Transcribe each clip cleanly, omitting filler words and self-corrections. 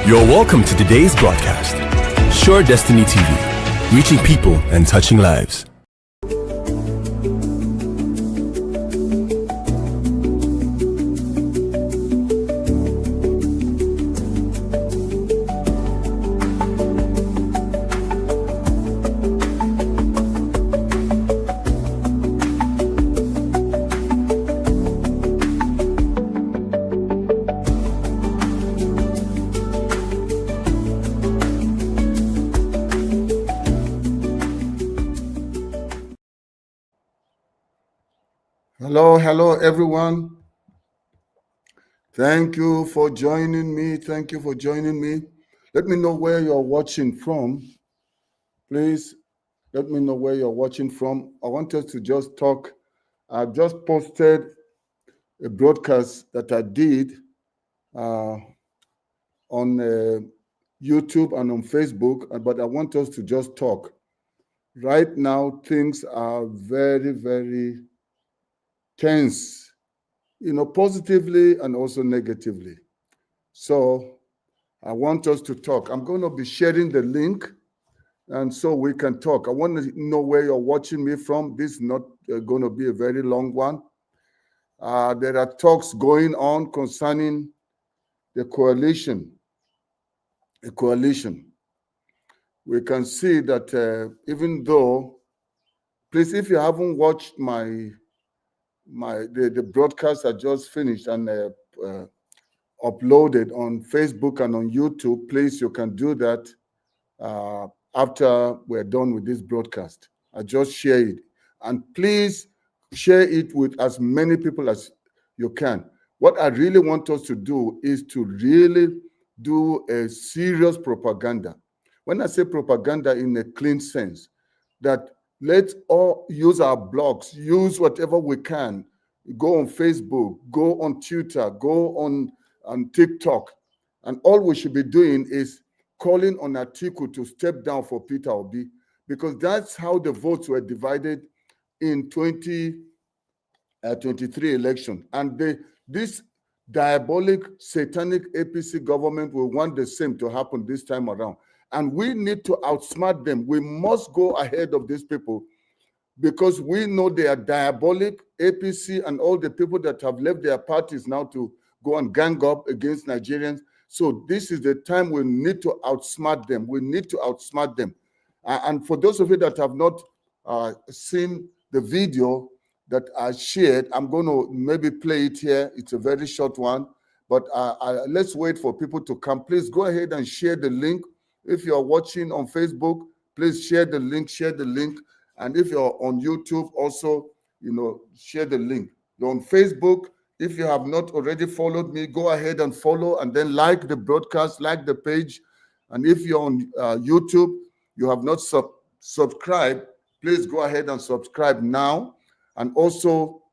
You're welcome to today's broadcast. Sure Destiny TV, reaching people and touching lives. Hello, everyone. Thank you for joining me. Let me know where you're watching from. Please let me know where you're watching from. I want us to just talk. I just posted a broadcast that I did on YouTube and on Facebook, but I want us to just talk. Right now, things are very, very tense, positively and also negatively. So I want us to talk. I'm going to be sharing the link, and so we can talk. I want to know where you're watching me from. This is not going to be a very long one. There are talks going on concerning the coalition. We can see that even though, please, if you haven't watched the broadcast I just finished and uploaded on Facebook and on YouTube, please, you can do that after we're done with this broadcast. I just share it. And please share it with as many people as you can. What I really want us to do is to really do a serious propaganda. When I say propaganda in a clean sense, that let's all use our blogs, use whatever we can, go on Facebook, go on Twitter, go on TikTok. And all we should be doing is calling on Atiku to step down for Peter Obi, because that's how the votes were divided in 2023 election. And this diabolic, satanic APC government will want the same to happen this time around. And we need to outsmart them. We must go ahead of these people because we know they are diabolic. APC and all the people that have left their parties now to go and gang up against Nigerians. So this is the time we need to outsmart them. And for those of you that have not seen the video that I shared, I'm going to maybe play it here. It's a very short one, but let's wait for people to come. Please go ahead and share the link. If you're watching on Facebook, please share the link. And if you're on YouTube, also, share the link. You're on Facebook. If you have not already followed me, go ahead and follow and then like the broadcast, like the page. And if you're on YouTube, you have not subscribed, please go ahead and subscribe now. And also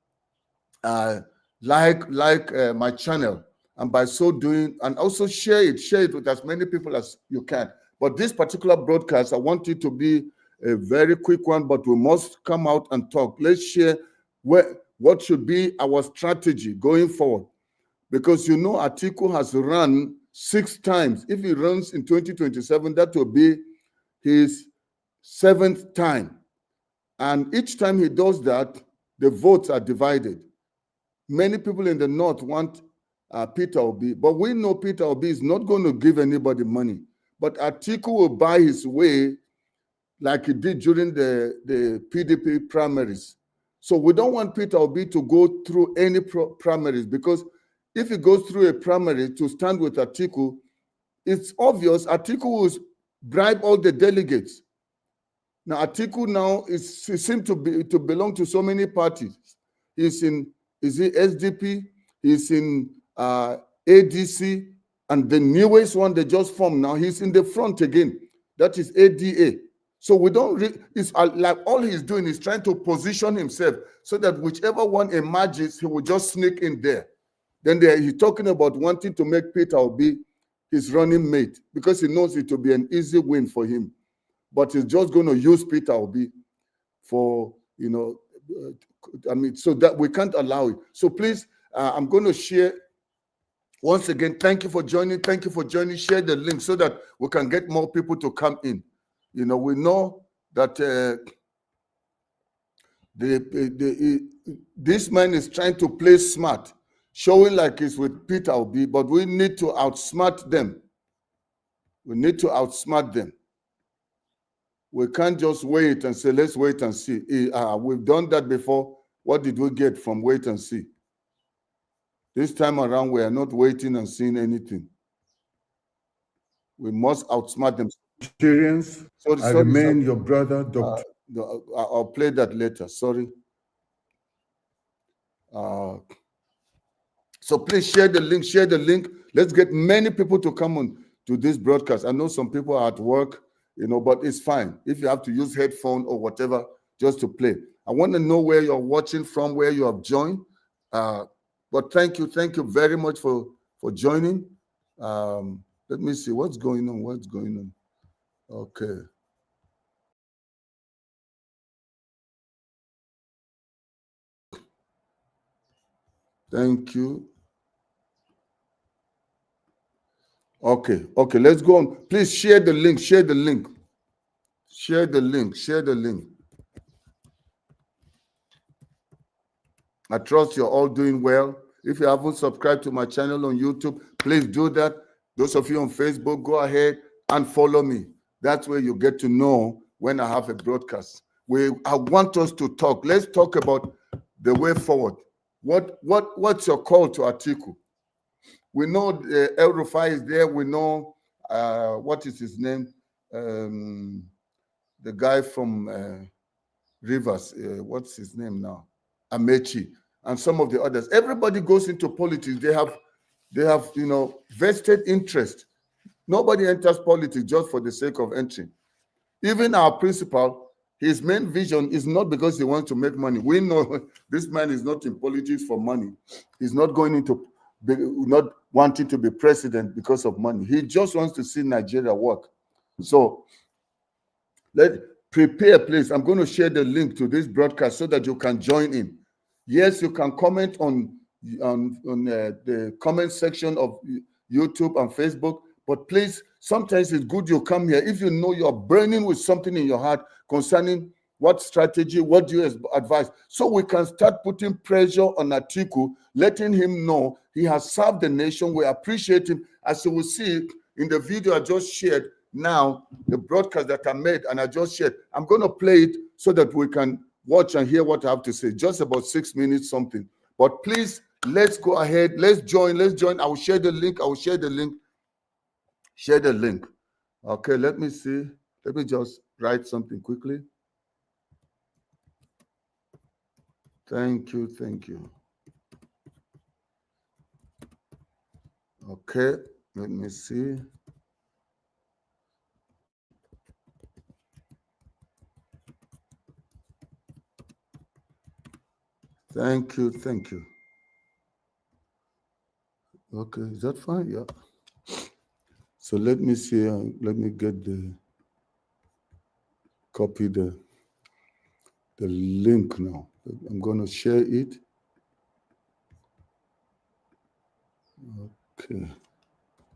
like my channel. And by so doing, and also share it with as many people as you can. But this particular broadcast, I want it to be a very quick one, but we must come out and talk. Let's share what should be our strategy going forward. Because Atiku has run 6 times. If he runs in 2027, that will be his 7th time. And each time he does that, the votes are divided. Many people in the north want Peter Obi, but we know Peter Obi is not going to give anybody money. But Atiku will buy his way like he did during the PDP primaries. So we don't want Peter Obi to go through any primaries, because if he goes through a primary to stand with Atiku, it's obvious Atiku will bribe all the delegates. Now Atiku now seems to belong to so many parties. Is he SDP? He's in ADC, and the newest one they just formed now, he's in the front again. That is ADA. So we don't. It's like all he's doing is trying to position himself so that whichever one emerges, he will just sneak in there. Then he's talking about wanting to make Peter Obi his running mate because he knows it will be an easy win for him. But he's just going to use Peter Obi for, so that we can't allow it. So please, I'm going to share Once again, thank you for joining. Thank you for joining. Share the link so that we can get more people to come in. You know, we know that this man is trying to play smart, showing like he's with Peter Obi, but we need to outsmart them. We need to outsmart them. We can't just wait and say, let's wait and see. We've done that before. What did we get from wait and see? This time around, we are not waiting and seeing anything. We must outsmart them. Nigerians, I remain your brother, Dr. I'll play that later. Sorry. So please share the link. Share the link. Let's get many people to come on to this broadcast. I know some people are at work, you know, but it's fine. If you have to use headphone or whatever, just to play. I want to know where you're watching from, where you have joined. But thank you very much for joining. Let me see what's going on. What's going on? Okay. Thank you. Okay, let's go on. Please share the link. Share the link. Share the link. Share the link. I trust you're all doing well. If you haven't subscribed to my channel on YouTube, please do that. Those of you on Facebook, go ahead and follow me. That's where you get to know when I have a broadcast. I want us to talk. Let's talk about the way forward. What's your call to Atiku? We know El Rufai is there. We know what is his name? The guy from Rivers. What's his name now? Amechi, and some of the others. Everybody goes into politics. They have, you know, vested interest. Nobody enters politics just for the sake of entering. Even our principal, his main vision is not because he wants to make money. We know this man is not in politics for money. He's not going into not wanting to be president because of money. He just wants to see Nigeria work. So prepare, please. I'm going to share the link to this broadcast so that you can join in. Yes, you can comment on the comment section of YouTube and Facebook, but please, sometimes it's good you come here. If you know you're burning with something in your heart concerning what strategy, what do you advise, so we can start putting pressure on Atiku, letting him know he has served the nation. We appreciate him. As you will see in the video I just shared now, the broadcast that I made and I just shared, I'm going to play it so that we can watch and hear what I have to say. Just about 6 minutes something. But please, let's go ahead. Let's join. I will share the link. Share the link. Okay, let me see. Let me just write something quickly. Thank you. Okay, let me see. Thank you. Okay, is that fine? Yeah. So let me see. Let me get copy the link now. I'm going to share it. Okay.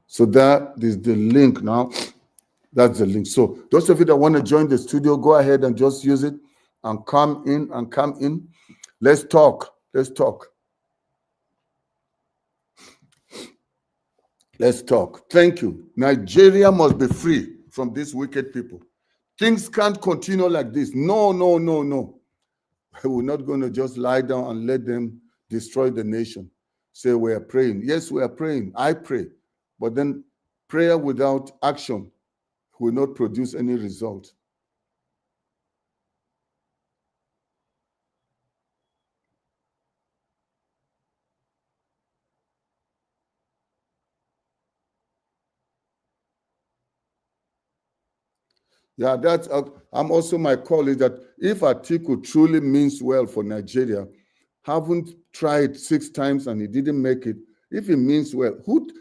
So that is the link now. That's the link. So those of you that want to join the studio, go ahead and just use it and come in. Let's talk. Thank you. Nigeria must be free from these wicked people. Things can't continue like this. No. We're not going to just lie down and let them destroy the nation. Say we are praying. Yes, we are praying. I pray. But then prayer without action will not produce any result. Yeah, that's. I'm also, my call is that if Atiku truly means well for Nigeria, haven't tried 6 times and he didn't make it. If he means well,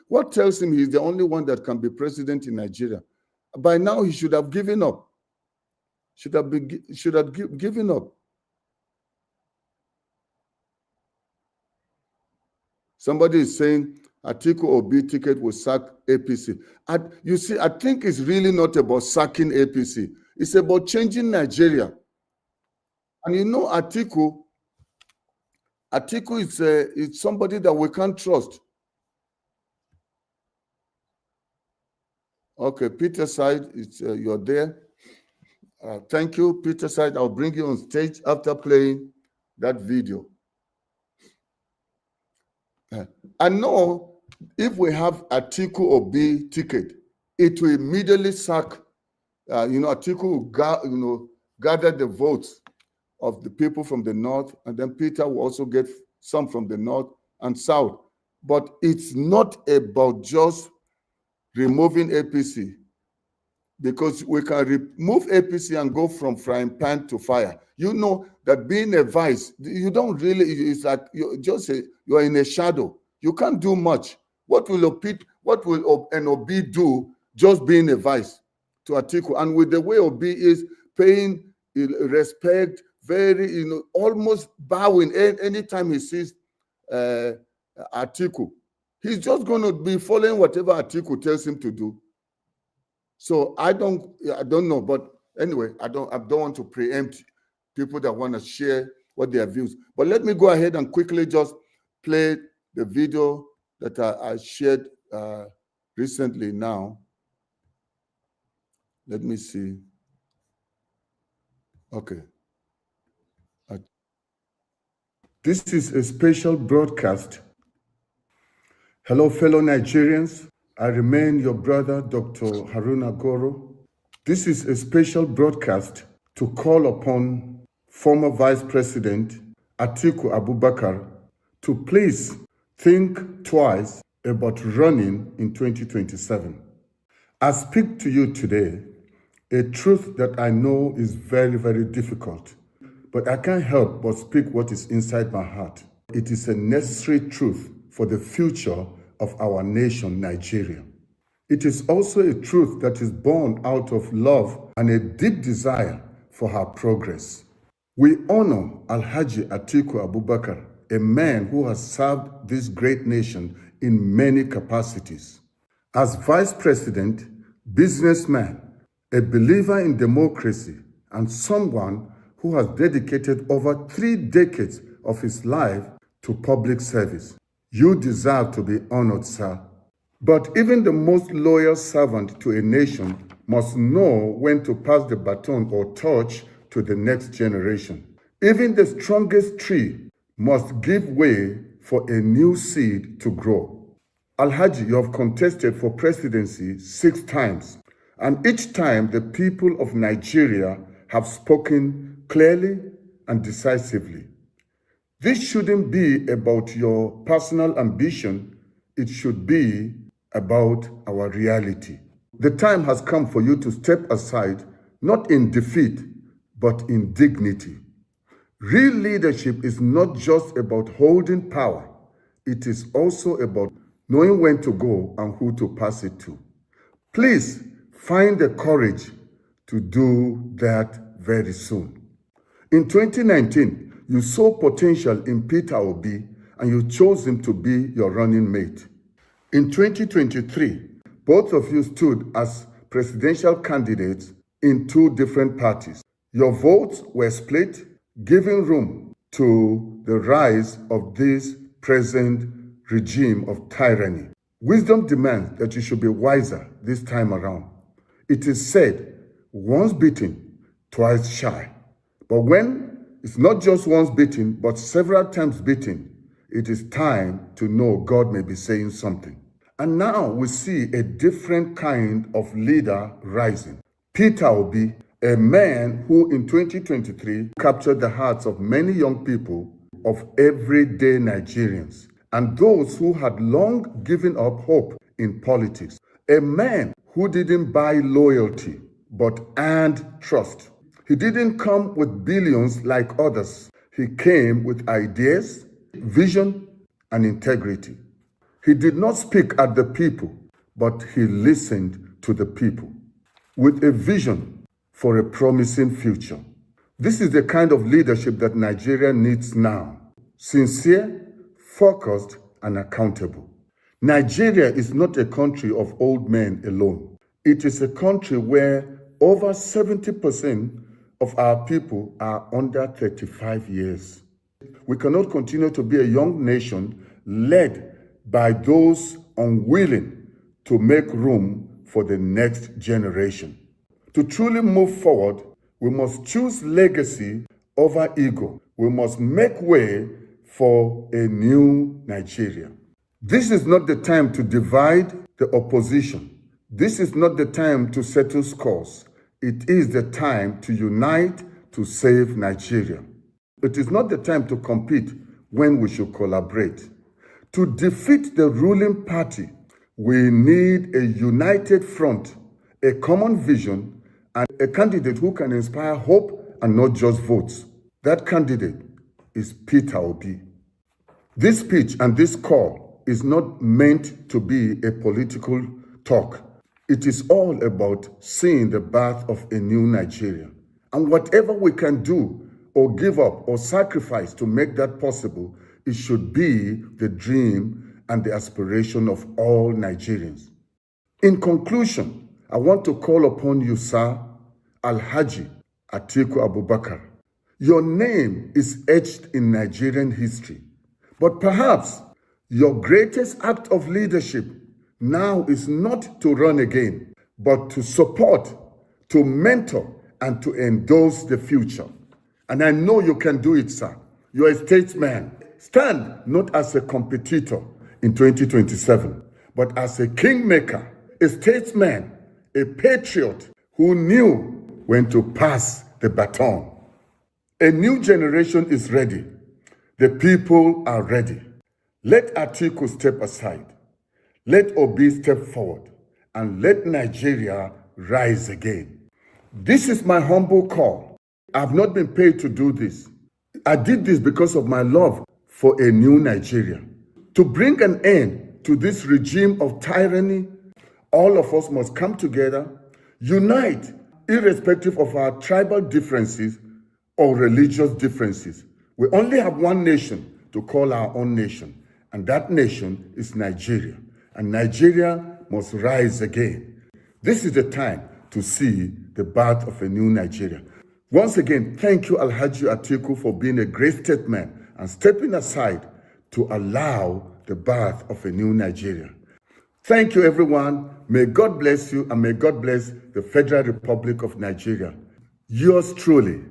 what tells him he's the only one that can be president in Nigeria? By now he should have given up. Given up. Somebody is saying Atiku Obi ticket will sack APC. You see, I think it's really not about sacking APC. It's about changing Nigeria. And you know, Atiku is somebody that we can't trust. Okay, Peter Side, you're there. Thank you, Peter Side. I'll bring you on stage after playing that video. I know if we have Atiku Obi ticket, it will immediately sack. Atiku will gather the votes of the people from the north, and then Peter will also get some from the north and south. But it's not about just removing APC, because we can remove APC and go from frying pan to fire. You know that being a vice, you don't really, it's like you're in a shadow. You can't do much. What will an Obi do just being a vice to Atiku? And with the way Obi is paying respect, very, almost bowing anytime he sees Atiku. He's just going to be following whatever Atiku tells him to do. So I don't know, but anyway, I don't want to preempt people that want to share what their views. But let me go ahead and quickly just play the video that I shared recently now. Let me see. Okay. This is a special broadcast. Hello, fellow Nigerians. I remain your brother, Dr. Haruna Goro. This is a special broadcast to call upon former Vice President Atiku Abubakar to please think twice about running in 2027. I speak to you today a truth that I know is very, very difficult, but I can't help but speak what is inside my heart. It is a necessary truth for the future of our nation, Nigeria. It is also a truth that is born out of love and a deep desire for her progress. We honor Alhaji Atiku Abubakar, a man who has served this great nation in many capacities. As Vice President, businessman, a believer in democracy, and someone who has dedicated over 3 decades of his life to public service. You deserve to be honored, sir. But even the most loyal servant to a nation must know when to pass the baton or torch to the next generation. Even the strongest tree must give way for a new seed to grow. Alhaji, you have contested for presidency 6 times, and each time the people of Nigeria have spoken clearly and decisively. This shouldn't be about your personal ambition, it should be about our reality. The time has come for you to step aside, not in defeat, but in dignity. Real leadership is not just about holding power, it is also about knowing when to go and who to pass it to. Please find the courage to do that very soon. In 2019, you saw potential in Peter Obi and you chose him to be your running mate. In 2023, both of you stood as presidential candidates in 2 different parties. Your votes were split, giving room to the rise of this present regime of tyranny. Wisdom demands that you should be wiser this time around. It is said, once bitten, twice shy. But when it's not just once bitten, but several times bitten, it is time to know God may be saying something. And now we see a different kind of leader rising. Peter Obi, a man who in 2023 captured the hearts of many young people, of everyday Nigerians, and those who had long given up hope in politics. A man who didn't buy loyalty, but earned trust. He didn't come with billions like others. He came with ideas, vision, and integrity. He did not speak at the people, but he listened to the people with a vision for a promising future. This is the kind of leadership that Nigeria needs now. Sincere, focused, and accountable. Nigeria is not a country of old men alone. It is a country where over 70% of our people are under 35 years. We cannot continue to be a young nation led by those unwilling to make room for the next generation. To truly move forward, we must choose legacy over ego. We must make way for a new Nigeria. This is not the time to divide the opposition. This is not the time to settle scores. It is the time to unite to save Nigeria. It is not the time to compete when we should collaborate. To defeat the ruling party, we need a united front, a common vision, and a candidate who can inspire hope and not just votes. That candidate is Peter Obi. This speech and this call is not meant to be a political talk. It is all about seeing the birth of a new Nigeria. And whatever we can do or give up or sacrifice to make that possible, it should be the dream and the aspiration of all Nigerians. In conclusion, I want to call upon you, sir, Alhaji Atiku Abubakar. Your name is etched in Nigerian history, but perhaps your greatest act of leadership now is not to run again, but to support, to mentor, and to endorse the future. And I know you can do it, sir. You're a statesman. Stand not as a competitor in 2027, but as a kingmaker, a statesman, a patriot who knew when to pass the baton. A new generation is ready. The people are ready. Let Atiku step aside. Let Obi step forward. And let Nigeria rise again. This is my humble call. I've not been paid to do this. I did this because of my love for a new Nigeria. To bring an end to this regime of tyranny, all of us must come together, unite, irrespective of our tribal differences or religious differences. We only have one nation to call our own nation, and that nation is Nigeria. And Nigeria must rise again. This is the time to see the birth of a new Nigeria. Once again, thank you, Alhaji Atiku, for being a great statesman and stepping aside to allow the birth of a new Nigeria. Thank you, everyone. May God bless you, and may God bless the Federal Republic of Nigeria. Yours truly,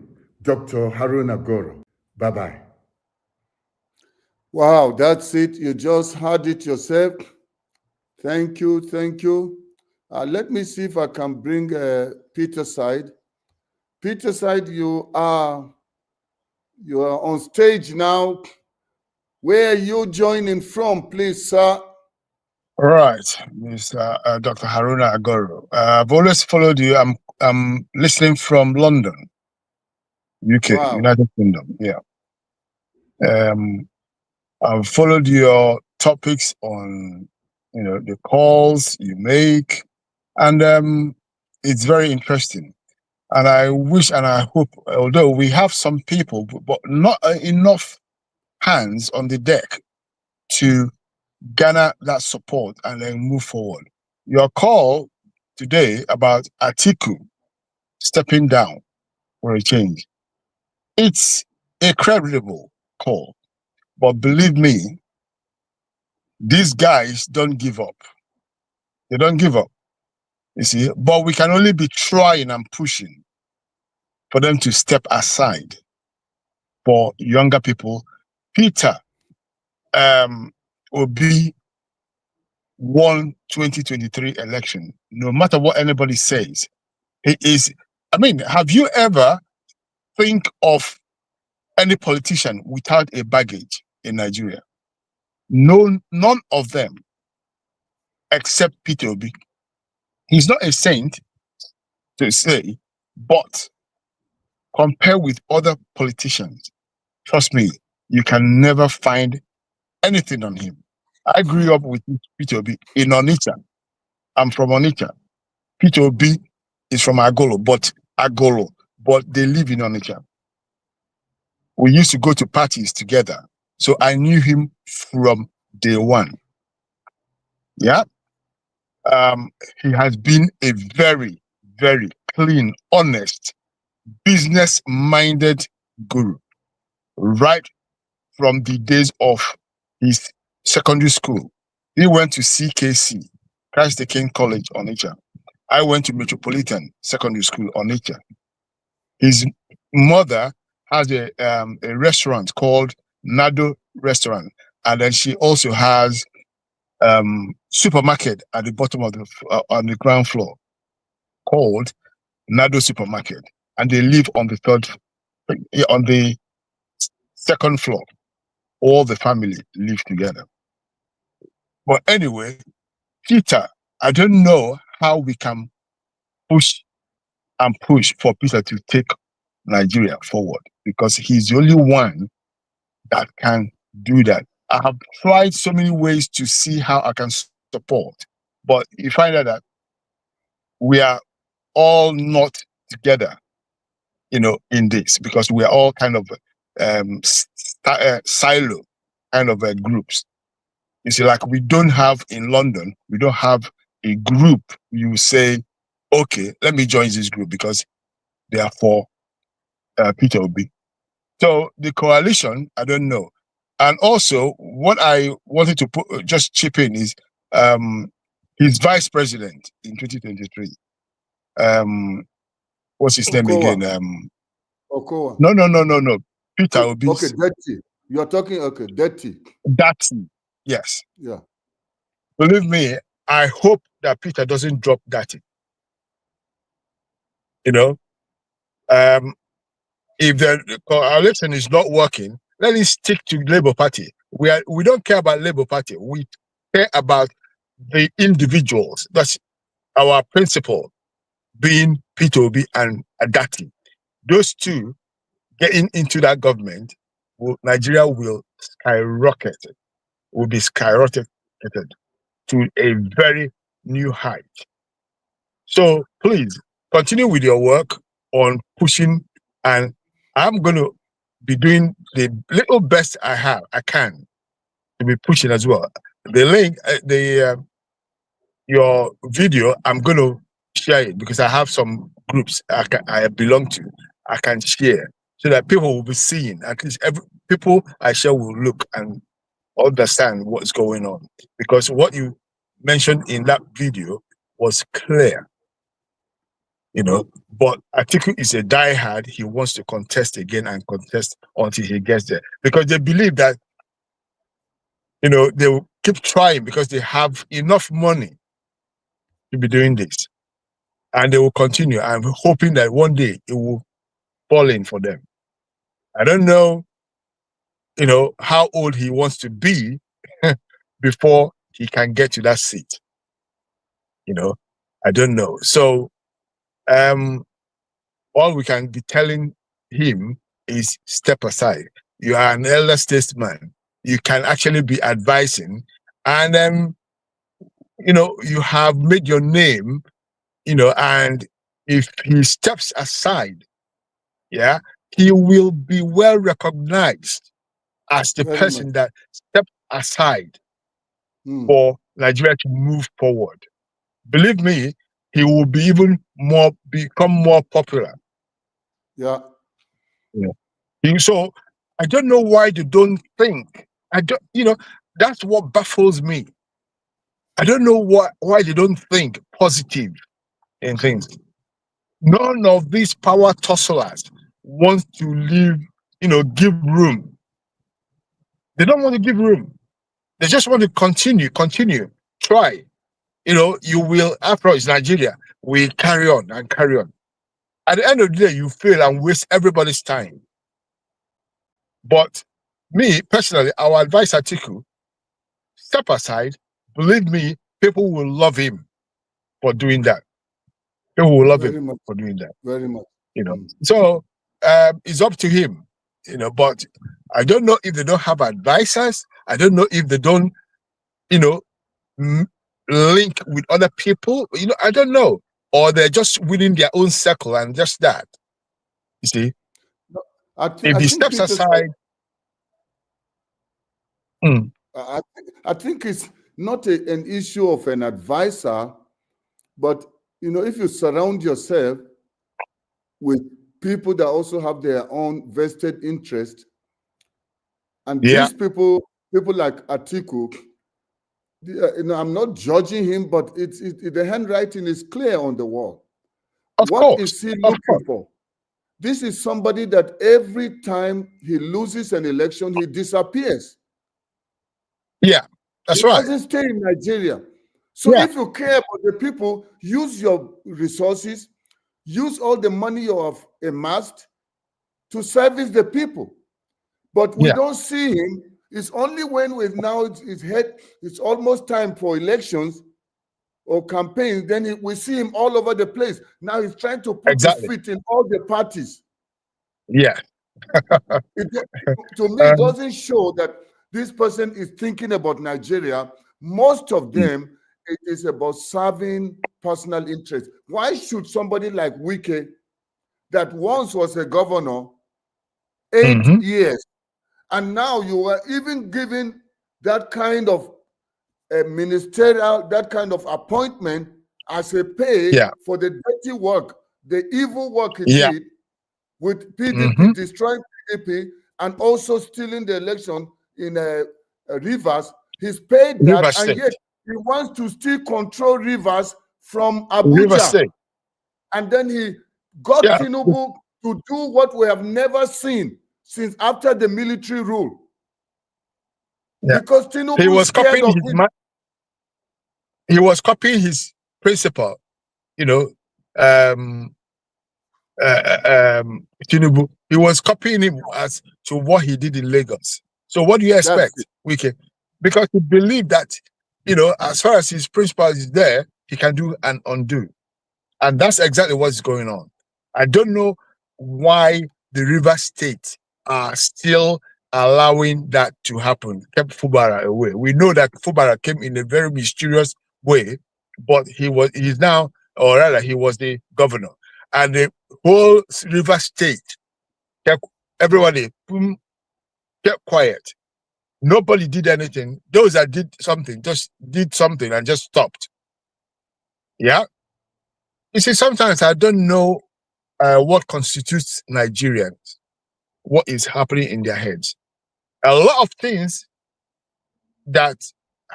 Dr. Haruna Goro. Bye-bye. Wow, that's it. You just heard it yourself. Thank you, thank you. Let me see if I can bring Peter side. Peter side, you are on stage now. Where are you joining from, please, sir? All right, Mr. Dr. Haruna Agoro. I've always followed you. I'm listening from London, UK, Wow. United Kingdom. Yeah. I've followed your topics on, the calls you make, and it's very interesting. And I wish and I hope, although we have some people, but not enough hands on the deck to garner that support and then move forward. Your call today about Atiku stepping down for a change, it's a credible call. But believe me, these guys don't give up. They don't give up, you see. But we can only be trying and pushing for them to step aside for younger people. Peter Obi won 2023 election. No matter what anybody says, he is. I mean, have you ever think of any politician without a baggage in Nigeria? No, none of them, except Peter Obi. He's not a saint to say, but compare with other politicians, trust me, you can never find anything on him. I grew up with Peter Obi in Onitsha. I'm from Onitsha. Peter Obi is from Agolo, but they live in Onitsha. We used to go to parties together. So I knew him from day one. Yeah. He has been a very, very clean, honest, business-minded guru right from the days of his secondary school. He went to CKC, Christ the King College, Onitsha. I went to Metropolitan Secondary School, Onitsha. His mother has a restaurant called Nado Restaurant, and then she also has supermarket at the bottom of the on the ground floor called Nado Supermarket, and they live on the second floor. All the family live together. But anyway, Peter, I don't know how we can push and push for Peter to take Nigeria forward, because he's the only one that can do that. I have tried so many ways to see how I can support, but you find out that we are all not together, in this, because we are all kind of silo kind of groups. You see, like we don't have in London, we don't have a group. You say, okay, let me join this group because they are for Peter Obi. So the coalition, I don't know. And also, what I wanted to just chip in is his vice president in 2023. What's his name again? Okowa. No. Peter Obi. Okay, Dirty. You're talking, okay, Dirty. Dirty. Yes. Yeah. Believe me, I hope that Peter doesn't drop Dirty. If the coalition is not working, let it stick to Labour Party. We don't care about Labour Party. We care about the individuals. That's our principle, being Peter Obi and Adati. Those two getting into that government, Nigeria will skyrocket. Will be skyrocketed to a very new height. So please continue with your work on pushing, and I'm going to be doing the little best I can to be pushing as well. The link, your video, I'm going to share it because I have some groups I belong to. I can share so that people will be seeing. At least people I share will look and understand what's going on, because what you mentioned in that video was clear. But Atiku is a diehard. He wants to contest again and contest until he gets there, because they believe that, they will keep trying because they have enough money to be doing this, and they will continue. I'm hoping that one day it will fall in for them. I don't know, how old he wants to be before he can get to that seat. I don't know. So, all we can be telling him is step aside. You are an elder statesman. You can actually be advising, and you have made your name, and if he steps aside, yeah, he will be well recognized as the Very person much. that stepped aside for Nigeria to move forward. Believe me, he will be become more popular. Yeah. So I don't know why they don't think. That's what baffles me. I don't know why they don't think positive in things. None of these power tusslers want to leave, give room. They don't want to give room. They just want to continue, try. You will, after all, it's Nigeria. We carry on and carry on. At the end of the day, you fail and waste everybody's time. But me, personally, I will advise Atiku, step aside. Believe me, people will love him for doing that. People will love him for doing that. Very much. So it's up to him. But I don't know if they don't have advisors. I don't know if they don't, link with other people. I don't know. Or they're just within their own circle and just that. You see? No, If he steps aside. I think not an issue of an advisor, but if you surround yourself with people that also have their own vested interest, and these people like Atiku, I'm not judging him, but the handwriting is clear on the wall. What is he looking for? This is somebody that every time he loses an election, he disappears. Yeah, that's right. He doesn't stay in Nigeria. So if you care about the people, use your resources, use all the money you have amassed to service the people. But we don't see him. It's only when it's almost time for elections or campaigns, then we see him all over the place. Now he's trying to put his feet in all the parties. Yeah. To me, it doesn't show that this person is thinking about Nigeria. Most of them, it is about serving personal interest. Why should somebody like Wike, that once was a governor, 8 years, and now you are even given that kind of ministerial, that kind of appointment as a pay for the dirty work, the evil work he did with PDP, destroying PDP, and also stealing the election in Rivers? He's paid that, and yet he wants to still control Rivers from Abuja. And then he got Tinubu to do what we have never seen since after the military rule. Because Tinubu he was copying his principal, Tinubu. He was copying him as to what he did in Lagos. So what do you expect, Wike? Because he believed that, as far as his principal is there, he can do and undo. And that's exactly what's going on. I don't know why the River State are still allowing that to happen, kept Fubara away. We know that Fubara came in a very mysterious way, but he was the governor. And the whole River State kept everybody kept quiet. Nobody did anything. Those that did something just did something and just stopped. Yeah. You see, sometimes I don't know what constitutes Nigerians, what is happening in their heads. A lot of things that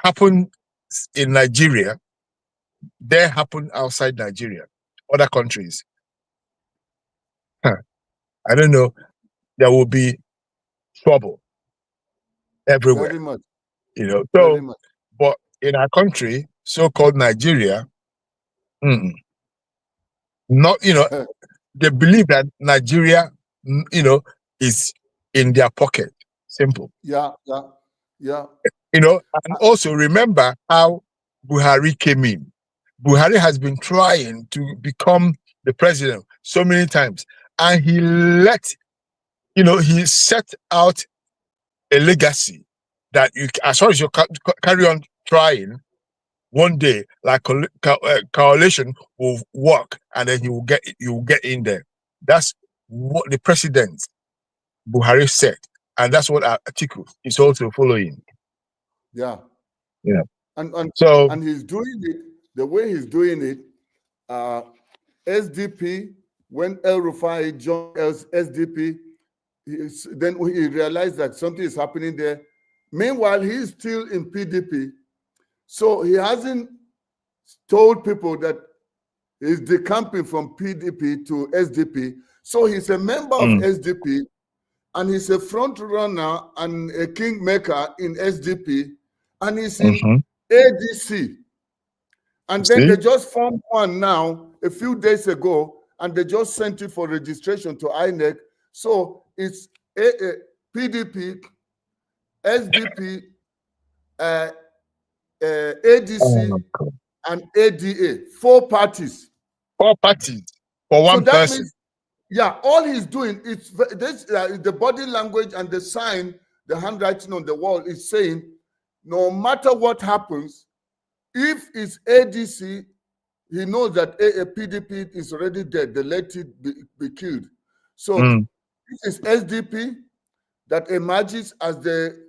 happen in Nigeria, they happen outside Nigeria, other countries. I don't know. There will be trouble everywhere. Very much. Very much. But in our country, so-called Nigeria, not, they believe that Nigeria, is in their pocket. Simple. Yeah. And also remember how Buhari came in. Buhari has been trying to become the president so many times, and he set out a legacy that as far as you carry on trying, one day, like coalition will work, and then you will get in there. That's what the president Buhari said, and that's what Atiku is also following. Yeah. And he's doing it the way he's doing it. SDP, when El Rufai joined SDP, then he realized that something is happening there. Meanwhile, he's still in PDP. So he hasn't told people that he's decamping from PDP to SDP. So he's a member of SDP, and he's a front runner and a kingmaker in SDP, and he's in ADC. And then they just formed one now a few days ago, and they just sent it for registration to INEC. So it's PDP, SDP, ADC, and ADA. 4 parties. 4 parties for one person. Means, all he's doing is this. The body language and the sign, the handwriting on the wall is saying, no matter what happens, if it's ADC, he knows that PDP is already dead. They let it be killed. So this is SDP that emerges as the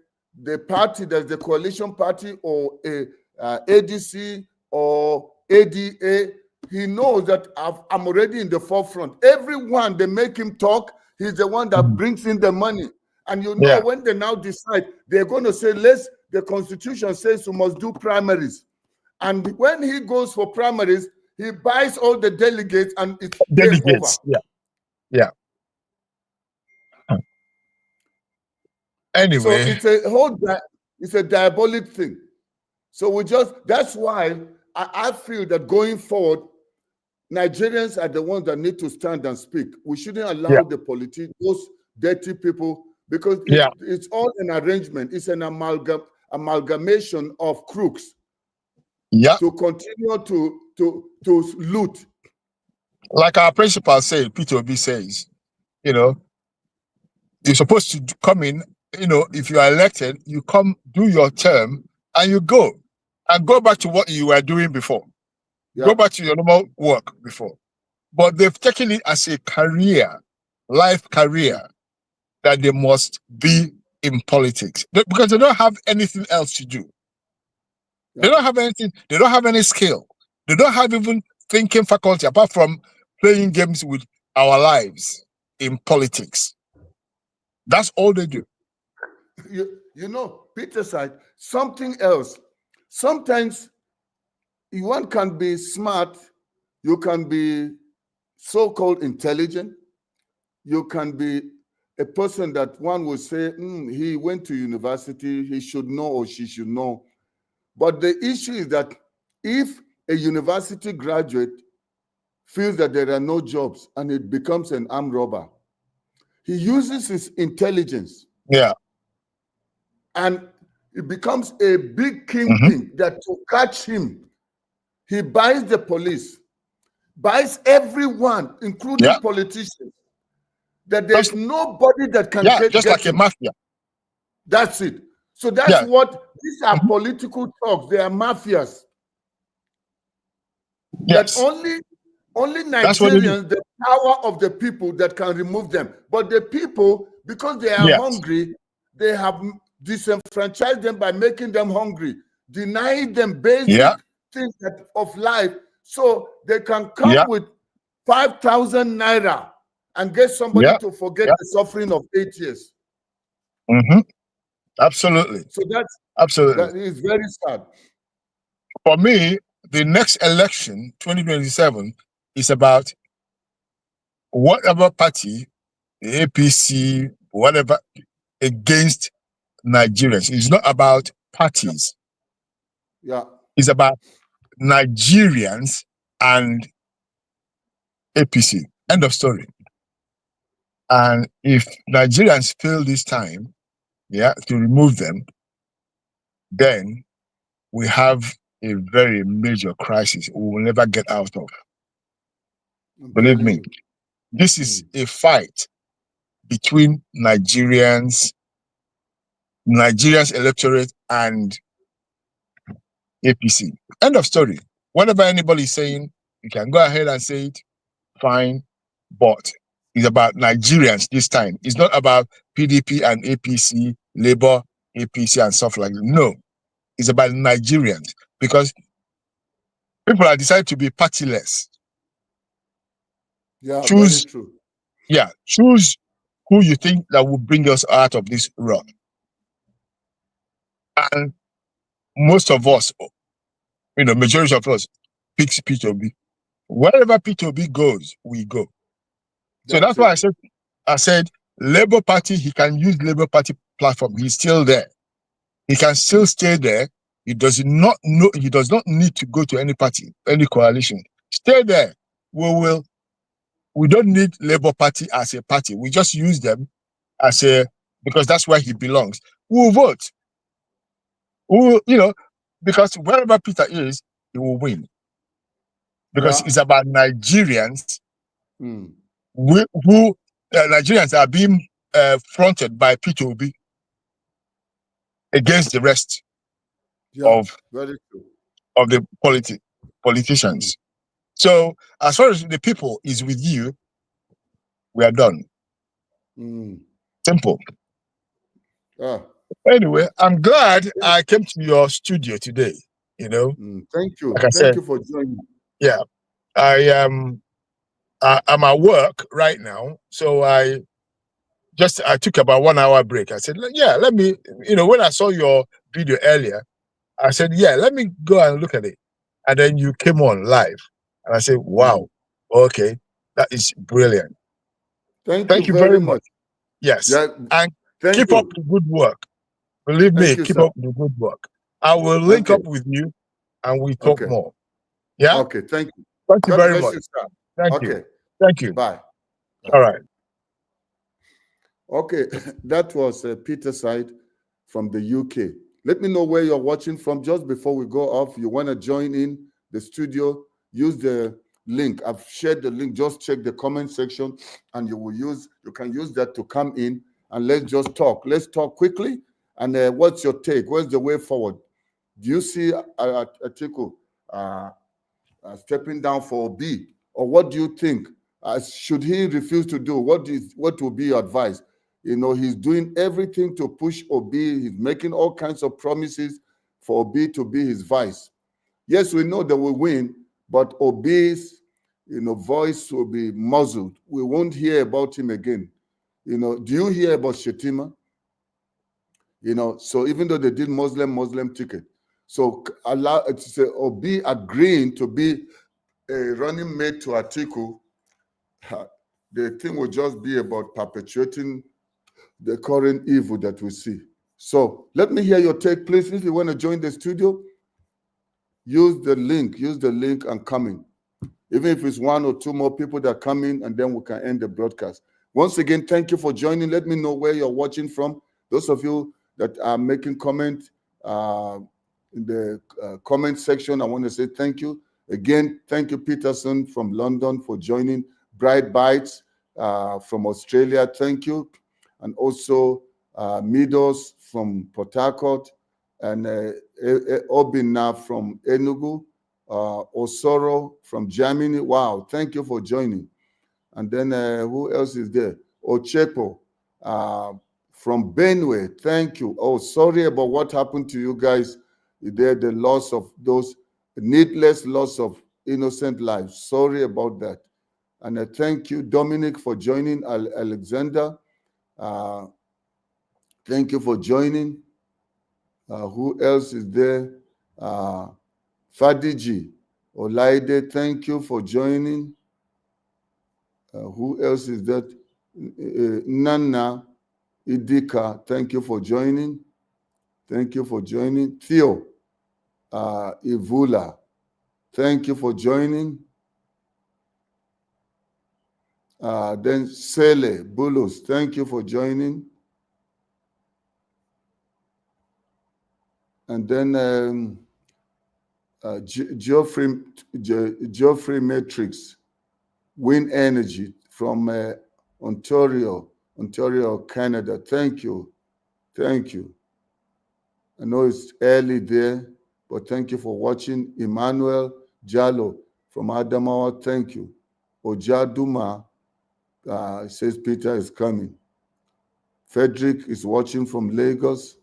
party, that's the coalition party, or a ADC or ADA, he knows that I'm already in the forefront. Everyone, they make him talk. He's the one that brings in the money. And you know, when they now decide, they're going to say, the Constitution says you must do primaries. And when he goes for primaries, he buys all the delegates and it's game over. Yeah. Anyway. So it's a diabolic thing. So that's why I feel that going forward, Nigerians are the ones that need to stand and speak. We shouldn't allow the politicians, those dirty people, because it's all an arrangement. It's an amalgamation of crooks to continue to loot. Like our principal said, Peter Obi says, you're supposed to come in, if you are elected, you come, do your term, and you go. And go back to what you were doing before. Go back to your normal work before. But they've taken it as a life career, that they must be in politics. Because they don't have anything else to do. They don't have anything, they don't have any skill. They don't have even thinking faculty, apart from playing games with our lives in politics. That's all they do. You know, Peter said something else. Sometimes one can be smart, you can be so-called intelligent, you can be a person that one would say, he went to university, he should know or she should know. But the issue is that if a university graduate feels that there are no jobs and it becomes an armed robber, he uses his intelligence. And it becomes a big kingpin that to catch him, he buys the police, buys everyone, including politicians, that there's nobody that can get like him. A mafia. That's it. So that's what, these are political talks. They are mafias. That only Nigerians, the power of the people that can remove them. But the people, because they are hungry, they have disenfranchised them by making them hungry, denying them basic things of life, so they can come with 5,000 naira and get somebody to forget the suffering of 8 years. Absolutely. So that is very sad. For me, the next election, 2027, is about whatever party, the APC, whatever, against Nigerians. It's not about parties. It's about Nigerians and APC. End of story. And if Nigerians fail this time, to remove them, then we have a very major crisis we will never get out of. Believe me, this is a fight between Nigerians electorate and APC. End of story. Whatever anybody is saying, you can go ahead and say it, fine, but it's about Nigerians this time. It's not about PDP and APC, Labour, APC and stuff like that. No, it's about Nigerians, because people are decided to be partyless. Very true. Choose who you think that will bring us out of this rut. And most of us, majority of us, picks Peter Obi. Wherever Peter Obi goes, we go. So that's why I said Labour Party, he can use Labour Party platform. He's still there. He can still stay there. He does not need to go to any party, any coalition. Stay there. We don't need Labour Party as a party. We just use them because that's where he belongs. We'll vote. Because wherever Peter is, he will win. Because it's about Nigerians who Nigerians are being fronted by Peter Obi against the rest of the politicians. So as far as the people is with you, we are done. Simple. Anyway, I'm glad I came to your studio today. you know. Thank you. Like I Thank said, you for joining. yeah, I'm at work right now, so I took about 1 hour break. I said, yeah, let me, when I saw your video earlier, I said, yeah, let me go and look at it. And then you came on live. And I said, wow, okay, that is brilliant. Thank you Thank you very very much. much. Yes. Yeah, And thank keep up you. the good work. Believe me, Thank you, keep sir. up the good work. I will link Okay. up with you and we talk Okay. more. Yeah? Okay. Thank you. Thank you God very bless much. you, sir. Thank Okay. you. Thank you. Bye. All right. Okay. That was Peter Side from the UK. Let me know where you're watching from just before we go off. You want to join in the studio, use the link. I've shared the link. Just check the comment section and you can use that to come in and let's just talk. Let's talk quickly. And what's your take? Where's the way forward? Do you see Atiku stepping down for Obi? Or what do you think? Should he refuse to do? What will be your advice? He's doing everything to push Obi. He's making all kinds of promises for Obi to be his vice. Yes, we know they will win, but Obi's voice will be muzzled. We won't hear about him again. Do you hear about Shetima? So even though they did Muslim ticket, so Obi agreeing to be a running mate to Atiku, the thing will just be about perpetuating the current evil that we see. So let me hear your take, please. If you want to join the studio, use the link and come in. Even if it's one or two more people that come in, and then we can end the broadcast. Once again, thank you for joining. Let me know where you're watching from. Those of you that are making comment in the comment section, I want to say thank you. Again, thank you, Peterson from London, for joining. Bright Bites from Australia, thank you. And also Midos from Port Harcourt, and Obina from Enugu. Osoro from Germany. Wow, thank you for joining. And then who else is there? Ochepo from Benue. Thank you. Oh, sorry about what happened to you guys. The loss of those needless loss of innocent lives. Sorry about that. And thank you, Dominic, for joining. Alexander, thank you for joining. Who else is there? Fadiji Olaide, thank you for joining. Who else is that? Nana Idika, thank you for joining. Thank you for joining. Theo Ivula, thank you for joining. Then Sele Bulus, thank you for joining. And then Geoffrey Matrix, Win Energy from Ontario, Canada. Thank you. Thank you. I know it's early there, but thank you for watching. Emmanuel Jallo from Adamawa, thank you. Ojaduma says Peter is coming. Frederick is watching from Lagos.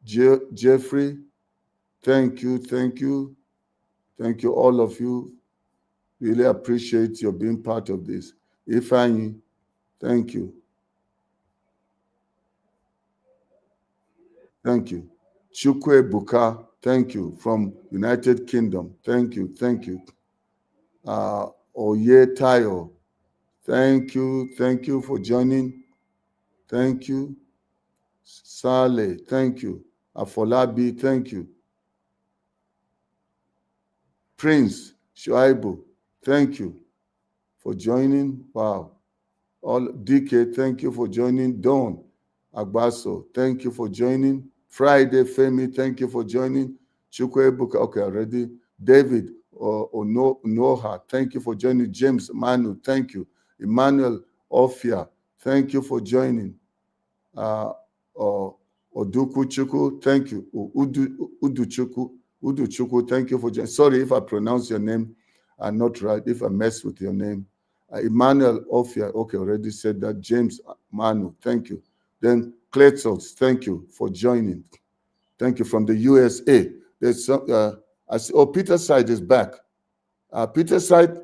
Jeffrey, thank you, thank you. Thank you, all of you. Really appreciate your being part of this. Ifeanyi, thank you. Thank you. Chukwe Buka, thank you, from United Kingdom. Thank you, thank you. Oye Tayo, thank you for joining. Thank you. Sale, thank you. Afolabi, thank you. Prince Shuaibu, thank you for joining. Wow. All DK, thank you for joining. Dawn Agbaso, thank you for joining. Friday Femi, thank you for joining. Chukwe Buka, okay, already. David Noha, thank you for joining. James Manu, thank you. Emmanuel Ofia, thank you for joining. Oduku Chuku, thank you. Udu Chuku, thank you for joining. Sorry if I pronounce your name not right, if I mess with your name. Emmanuel Ofia, okay, already said that. James Manu, thank you. Then Kletos, thank you for joining. Thank you from the USA. There's some, I see, oh, Peter's side is back. Peter's side,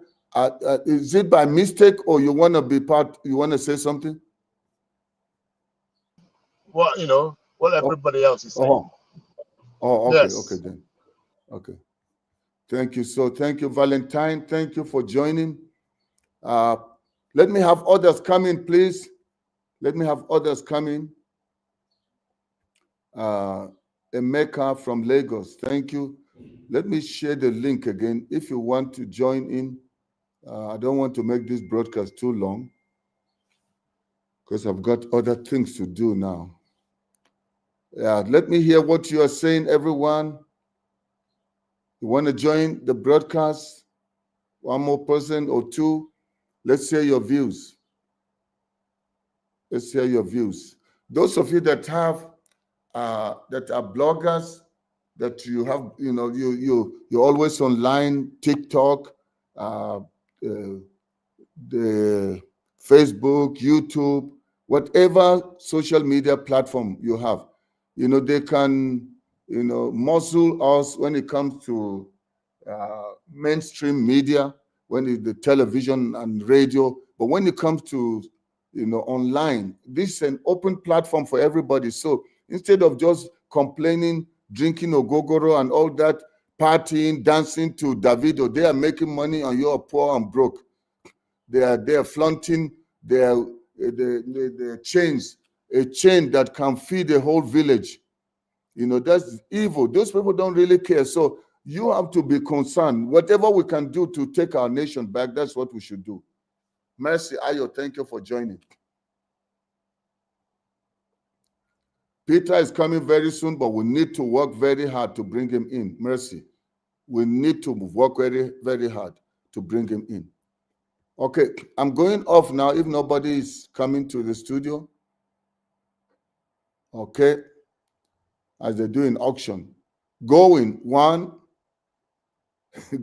is it by mistake or you want to be part, you want to say something? Well, you know, what everybody else is saying. Okay, Yes. okay then. Okay. Thank you. So thank you, Valentine. Thank you for joining. Let me have others come in, please. Let me have others come in. Emeka from Lagos, thank you. Let me share the link again. If you want to join in, I don't want to make this broadcast too long because I've got other things to do now. Yeah, let me hear what you are saying, everyone. You want to join the broadcast? One more person or two. Let's hear your views. Let's hear your views. Those of you that have that are bloggers, that you have, you know, you're always online, TikTok, the Facebook, YouTube, whatever social media platform you have, you know, they can, you know, muzzle us when it comes to mainstream media, when it's the television and radio, but when it comes to, you know, online, this is an open platform for everybody. So instead of just complaining, drinking ogogoro and all that, partying, dancing to Davido, they are making money and you're poor and broke. They are flaunting their chains, a chain that can feed a whole village. You know, that's evil. Those people don't really care. So you have to be concerned. Whatever we can do to take our nation back, that's what we should do. Mercy, Ayo, thank you for joining. Peter is coming very soon, but we need to work very hard to bring him in. Mercy. We need to work very, very hard to bring him in. Okay, I'm going off now if nobody is coming to the studio. Okay, as they do in auction. Going, 1,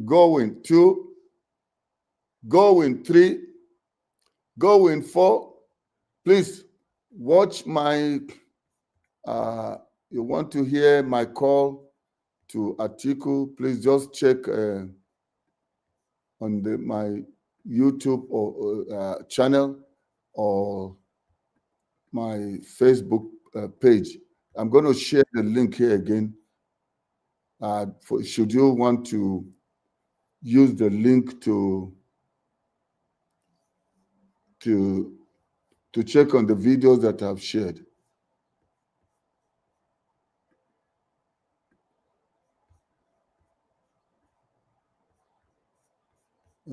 going, 2, going, 3, going, 4. Please watch my, you want to hear my call to Atiku, please just check on my YouTube or channel or my Facebook page. I'm going to share the link here again. Should you want to use the link to check on the videos that I've shared.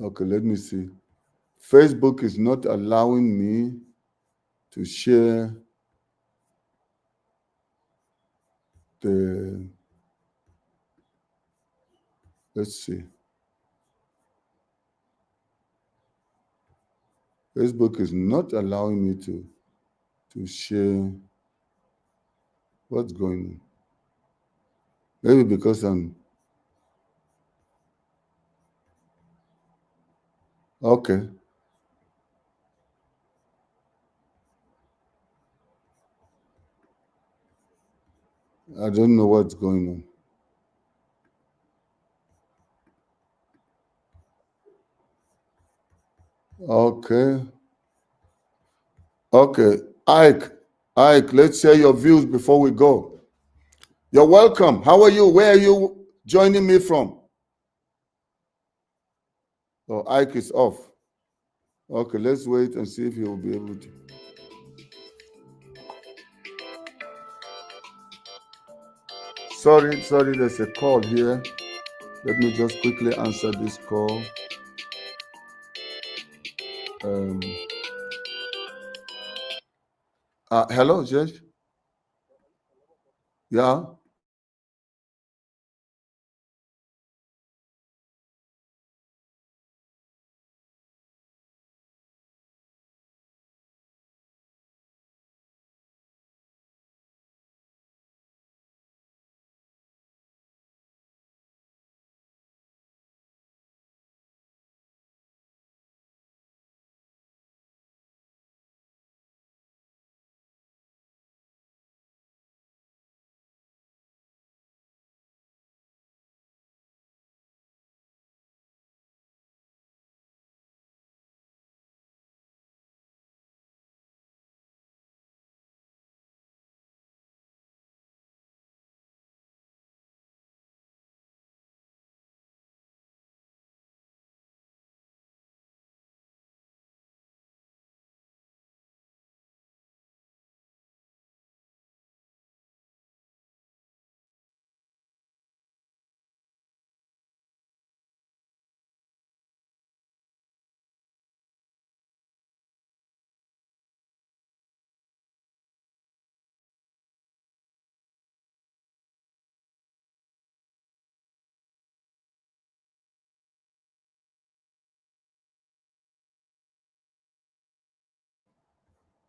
Okay, let me see. Facebook is not allowing me to share the, let's see. Facebook is not allowing me to share what's going on. Maybe because I'm, okay. I don't know what's going on. Okay. Okay. Ike, let's hear your views before we go. You're welcome. How are you? Where are you joining me from? Oh, Ike is off. Okay, let's wait and see if he will be able to. Sorry, there's a call here. Let me just quickly answer this call. Hello, Judge. Yeah.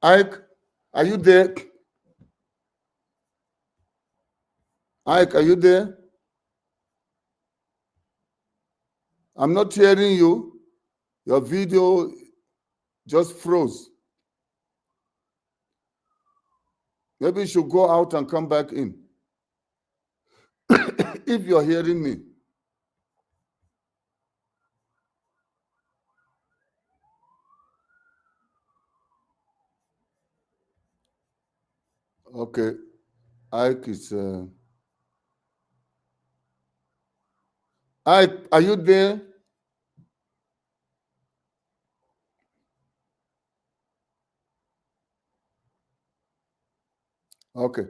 Ike, are you there? Ike, are you there? I'm not hearing you. Your video just froze. Maybe you should go out and come back in. If you're hearing me. Okay. Ike is... Ike, are you there? Okay.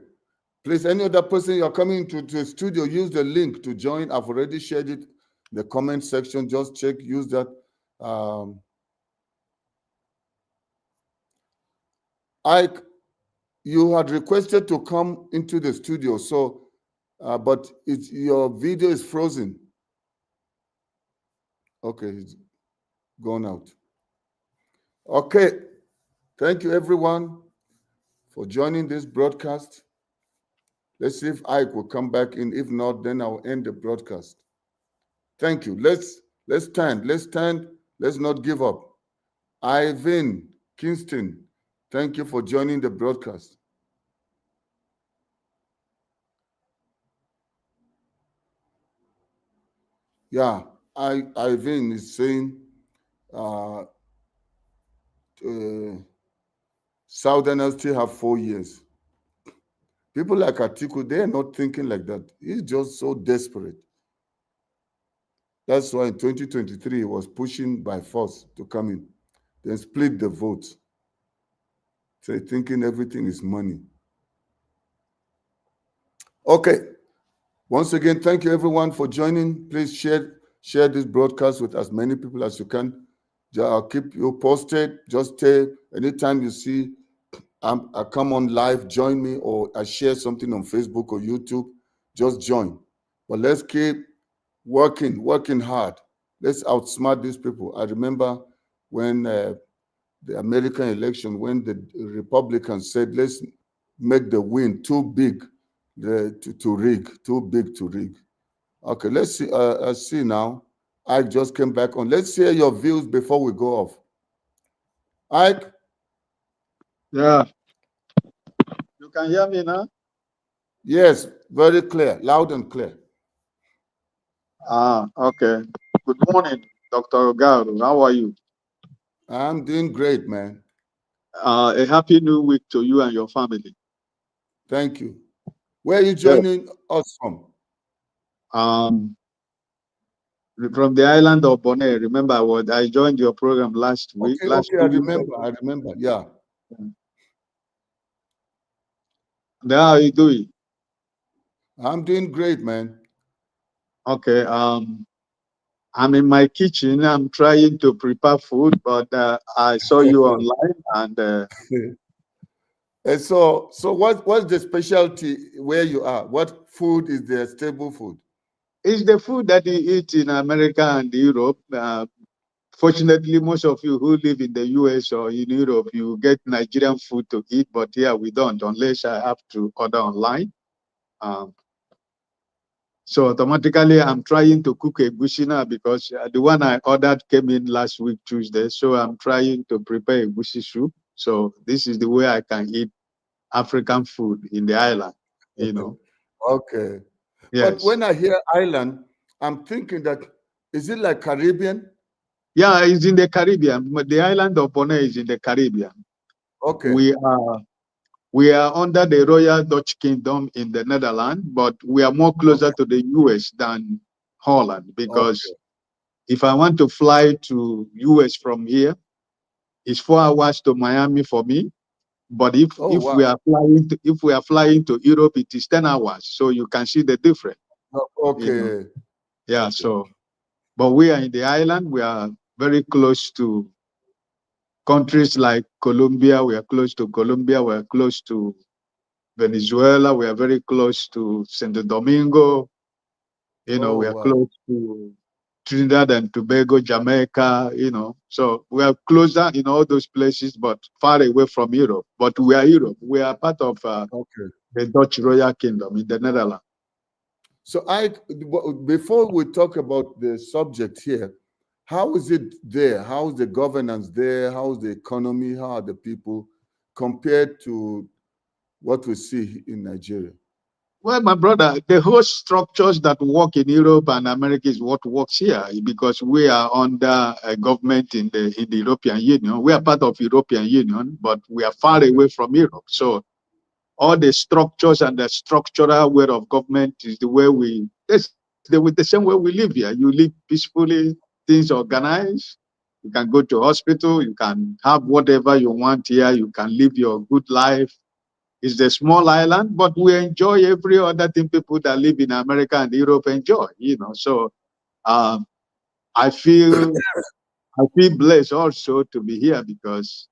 Please, any other person you're coming to the studio, use the link to join. I've already shared it in the comment section. Just check, use that. Ike, you had requested to come into the studio, so, but your video is frozen. Okay, it's gone out. Okay, thank you everyone for joining this broadcast. Let's see if Ike will come back in. If not, then I'll end the broadcast. Thank you. Let's stand. Let's stand. Let's not give up. Ivan Kingston, thank you for joining the broadcast. Yeah, Ivan is saying Southerners still have 4 years. People like Atiku, they are not thinking like that. He's just so desperate. That's why in 2023, he was pushing by force to come in, then split the vote. So thinking everything is money. Okay. Once again, thank you everyone for joining. Please share this broadcast with as many people as you can. I'll keep you posted. Just stay. Anytime you see I come on live, join me, or I share something on Facebook or YouTube, just join. But let's keep working hard. Let's outsmart these people. I remember when the American election, when the Republicans said, let's make the win too big to rig, too big to rig. Okay, let's see. I see now. Ike just came back on. Let's hear your views before we go off. Ike? Yeah. You can hear me now? Yes, very clear, loud and clear. Okay. Good morning, Dr. Garu. How are you? I'm doing great, man. A happy new week to you and your family. Thank you. Where are you joining us from? From the island of Bonaire. Remember, I joined your program last week. Okay, I remember. Yeah. How are you doing? I'm doing great, man. Okay. I'm in my kitchen. I'm trying to prepare food, but I saw you online and. And so what's the specialty where you are? What food is the staple food? It's the food that you eat in America and Europe. Fortunately, most of you who live in the US or in Europe, you get Nigerian food to eat, but here we don't, unless I have to order online. So automatically, I'm trying to cook egusi now because the one I ordered came in last week, Tuesday. So I'm trying to prepare egusi soup. So this is the way I can eat African food in the island, you know. Okay. Yes. But when I hear island, I'm thinking that, is it like Caribbean? Yeah, it's in the Caribbean. The island of Bonaire is in the Caribbean. Okay. We are under the Royal Dutch Kingdom in the Netherlands, but we are more closer to the US than Holland because if I want to fly to US from here, it's 4 hours to Miami for me. But if we are flying to Europe, it is 10 hours. So you can see the difference. Okay. You know? Yeah. So, but we are in the island. We are very close to countries like Colombia. We are close to Colombia. We are close to Venezuela. We are very close to Santo Domingo. You know, we are close to Trinidad and Tobago, Jamaica, So we are closer in all those places, but far away from Europe. But we are Europe. We are part of the Dutch Royal Kingdom in the Netherlands. So before we talk about the subject here, how is it there? How is the governance there? How is the economy? How are the people compared to what we see in Nigeria? Well, my brother, the whole structures that work in Europe and America is what works here because we are under a government in the European Union. We are part of European Union, but we are far away from Europe. So all the structures and the structural way of government is the way the same way we live here. You live peacefully, things organized. You can go to hospital. You can have whatever you want here. You can live your good life. It's a small island, but we enjoy every other thing people that live in America and Europe enjoy, So I feel blessed also to be here because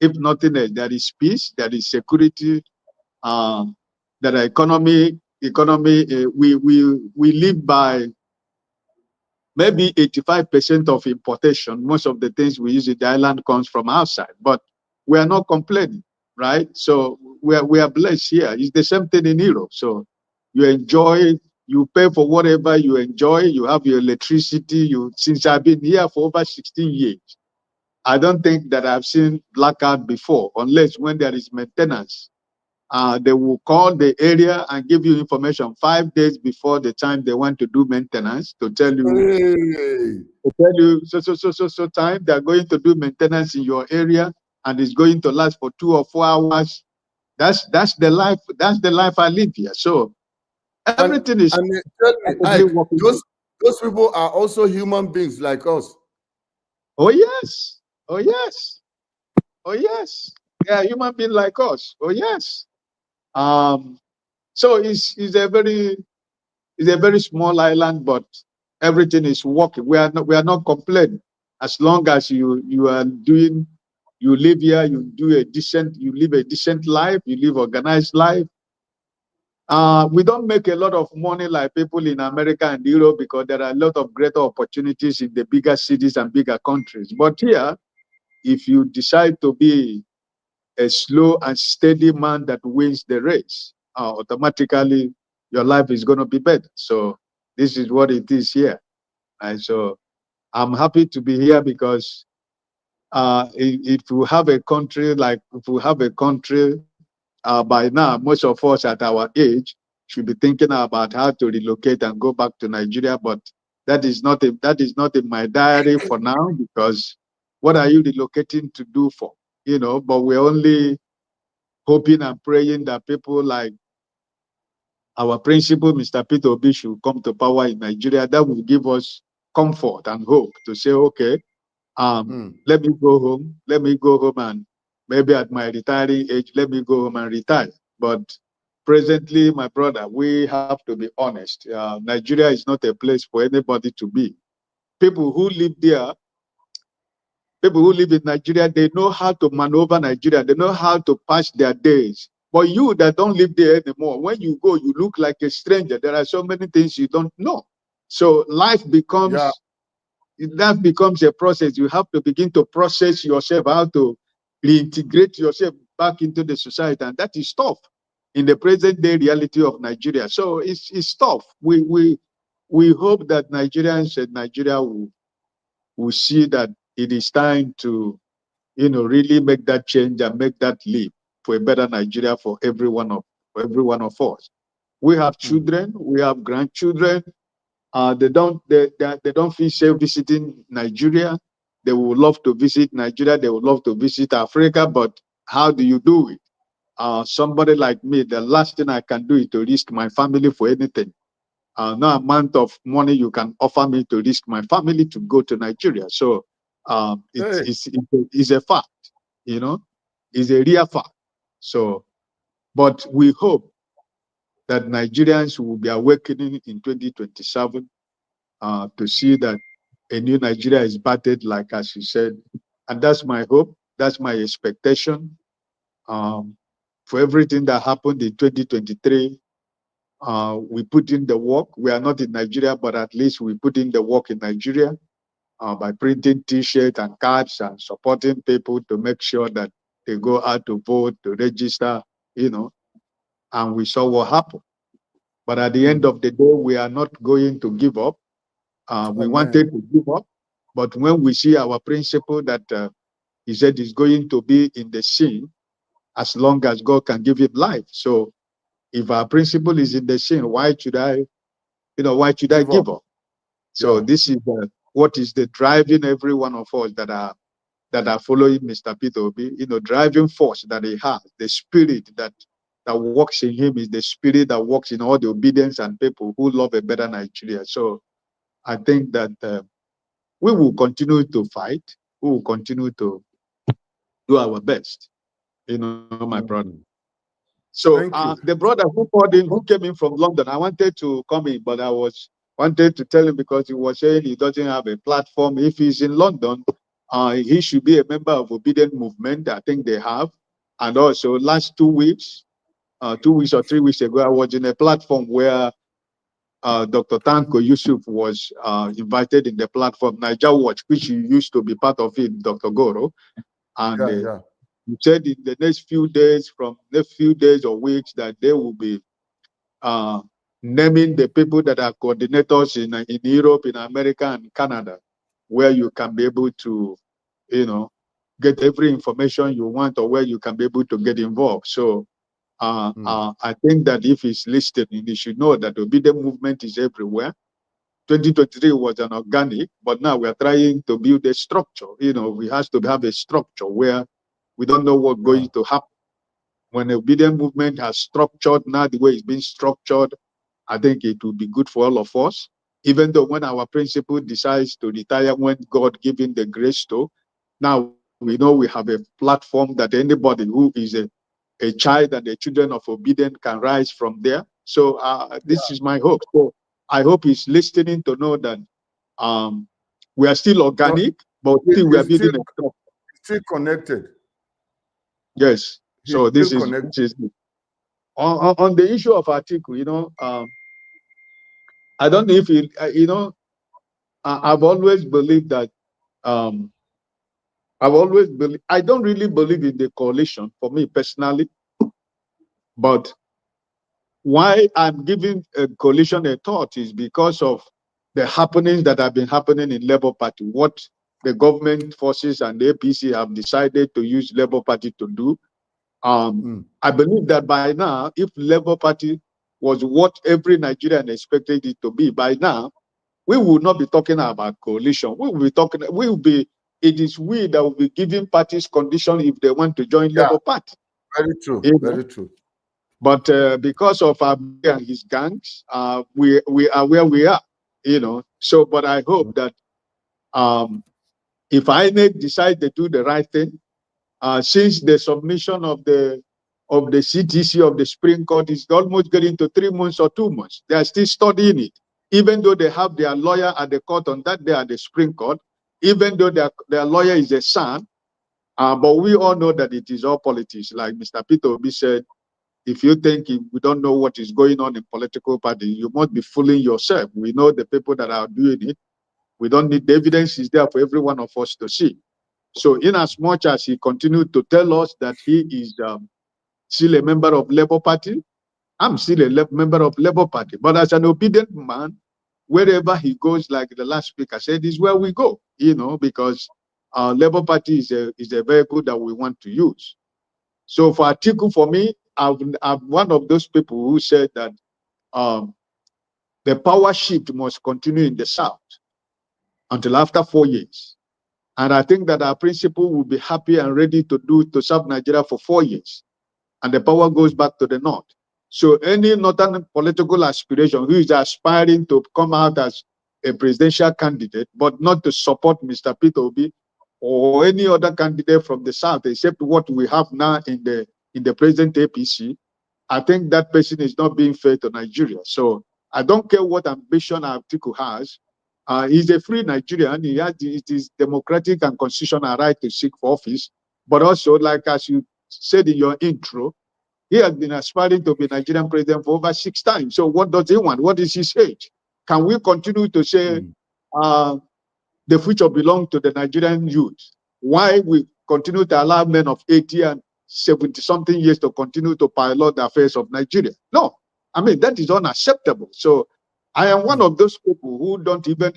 if nothing else, there is peace, there is security, there are economy. We live by maybe 85% of importation. Most of the things we use in the island comes from outside, but we are not complaining, right? So we are blessed here. It's the same thing in Europe. So you enjoy, you pay for whatever you enjoy. You have your electricity. Since I've been here for over 16 years, I don't think that I've seen blackout before, unless when there is maintenance. They will call the area and give you information 5 days before the time they want to do maintenance to tell you, so time they're going to do maintenance in your area and it's going to last for 2 or 4 hours. That's the life. That's the life I live here. So everything is. And tell me, Ike, those people are also human beings like us. Oh yes. Oh yes. Oh yes. They are human beings like us. Oh yes. So it's a very small island, but everything is working. We are not complaining as long as you are doing. You live here. You live a decent life. You live organized life. We don't make a lot of money like people in America and Europe because there are a lot of greater opportunities in the bigger cities and bigger countries. But here, if you decide to be a slow and steady man that wins the race, automatically your life is going to be better. So this is what it is here. And so I'm happy to be here because if we have a country by now, most of us at our age should be thinking about how to relocate and go back to Nigeria. But that is not in my diary for now because what are you relocating to do for? But we're only hoping and praying that people like our principal, Mr. Peter Obi, should come to power in Nigeria. That will give us comfort and hope to say, okay, let me go home. Let me go home and maybe at my retiring age, let me go home and retire. But presently, my brother, we have to be honest. Nigeria is not a place for anybody to be. People who live there, people who live in Nigeria, they know how to maneuver Nigeria. They know how to pass their days. But you that don't live there anymore, when you go, you look like a stranger. There are so many things you don't know. So life becomes, that becomes a process. You have to begin to process yourself, how to reintegrate yourself back into the society. And that is tough in the present day reality of Nigeria. So it's tough. We hope that Nigerians and Nigeria will see that it is time to, really make that change and make that leap for a better Nigeria for every one of us. We have children, we have grandchildren. They don't feel safe visiting Nigeria. They would love to visit Nigeria. They would love to visit Africa, but how do you do it? Somebody like me, the last thing I can do is to risk my family for anything. No amount of money you can offer me to risk my family to go to Nigeria. So it's a fact, it's a real fact. So, but we hope that Nigerians will be awakening in 2027 to see that a new Nigeria is battered, like as you said. And that's my hope, that's my expectation for everything that happened in 2023. We put in the work. We are not in Nigeria, but at least we put in the work in Nigeria by printing T-shirts and cards and supporting people to make sure that they go out to vote, to register, and we saw what happened. But at the end of the day, we are not going to give up. We wanted to give up, but when we see our principle that he said is going to be in the scene as long as God can give him life. So if our principle is in the scene, why should I give up? So this is what is the driving every one of us that are following Mr. Peter Obi, driving force that he has, the spirit that works in him is the spirit that works in all the obedience and people who love a better Nigeria. So I think that we will continue to fight. We will continue to do our best, my brother. So the brother who came in from London, I wanted to come in, but I wanted to tell him because he was saying he doesn't have a platform. If he's in London, he should be a member of Obedient Movement. I think they have. And also last 2 weeks, 2 weeks or 3 weeks ago, I was in a platform where Dr. Tanko Yusuf was invited in the platform Niger Watch, which he used to be part of it, Dr. Goro. And he said in the next few days, or weeks, that they will be naming the people that are coordinators in Europe, in America, and Canada, where you can be able to, get every information you want, or where you can be able to get involved. So I think that if he's listening, he should know that the obedient movement is everywhere. 2023 was an organic, but now we are trying to build a structure. We have to have a structure where we don't know what's going to happen. When the obedient movement has structured, now the way it's been structured, I think it will be good for all of us. Even though when our principal decides to retire, when God gives him the grace to, now we know we have a platform that anybody who is a child and the children of obedience can rise from there. So this is my hope. So I hope he's listening to know that we are still organic, but still we are building a structure. Still connected. Yes. So this is on the issue of Atiku. I don't know if I've always believed that. I don't really believe in the coalition for me personally, but why I'm giving a coalition a thought is because of the happenings that have been happening in Labour Party. What the government forces and the APC have decided to use Labour Party to do. I believe that by now, if Labour Party was what every Nigerian expected it to be, by now, we will not be talking about coalition. It is we that will be giving parties conditions if they want to join Labour Party. Very true, very true. But because of Abu and his gangs, we are where we are, So, but I hope that if INEC decide to do the right thing, since the submission of the CTC of the Supreme Court is almost getting to 3 months or 2 months, they are still studying it. Even though they have their lawyer at the court on that day at the Supreme Court, even though their lawyer is a son, but we all know that it is all politics. Like Mr. Peter Obi said, if you think we don't know what is going on in political party, you must be fooling yourself. We know the people that are doing it. We don't need the evidence is there for every one of us to see. So in as much as he continued to tell us that he is still a member of Labour Party, I'm still a member of Labour Party. But as an obedient man, wherever he goes, like the last speaker said, is where we go, because Labour Party is a vehicle that we want to use. So for Atiku, for me, I'm one of those people who said that the power shift must continue in the South until after 4 years. And I think that our principal will be happy and ready to serve Nigeria for 4 years. And the power goes back to the North. So any northern political aspiration who is aspiring to come out as a presidential candidate, but not to support Mr. Peter Obi or any other candidate from the South, except what we have now in the present APC, I think that person is not being fair to Nigeria. So I don't care what ambition Atiku has. He's a free Nigerian. It is democratic and constitutional right to seek for office. But also, like as you said in your intro, He has been aspiring to be Nigerian president for over 6 times. So what does he want? What is his age? Can we continue to say the future belongs to the Nigerian youth? Why we continue to allow men of 80 and 70-something years to continue to pilot the affairs of Nigeria? No, I mean, that is unacceptable. So I am one of those people who don't even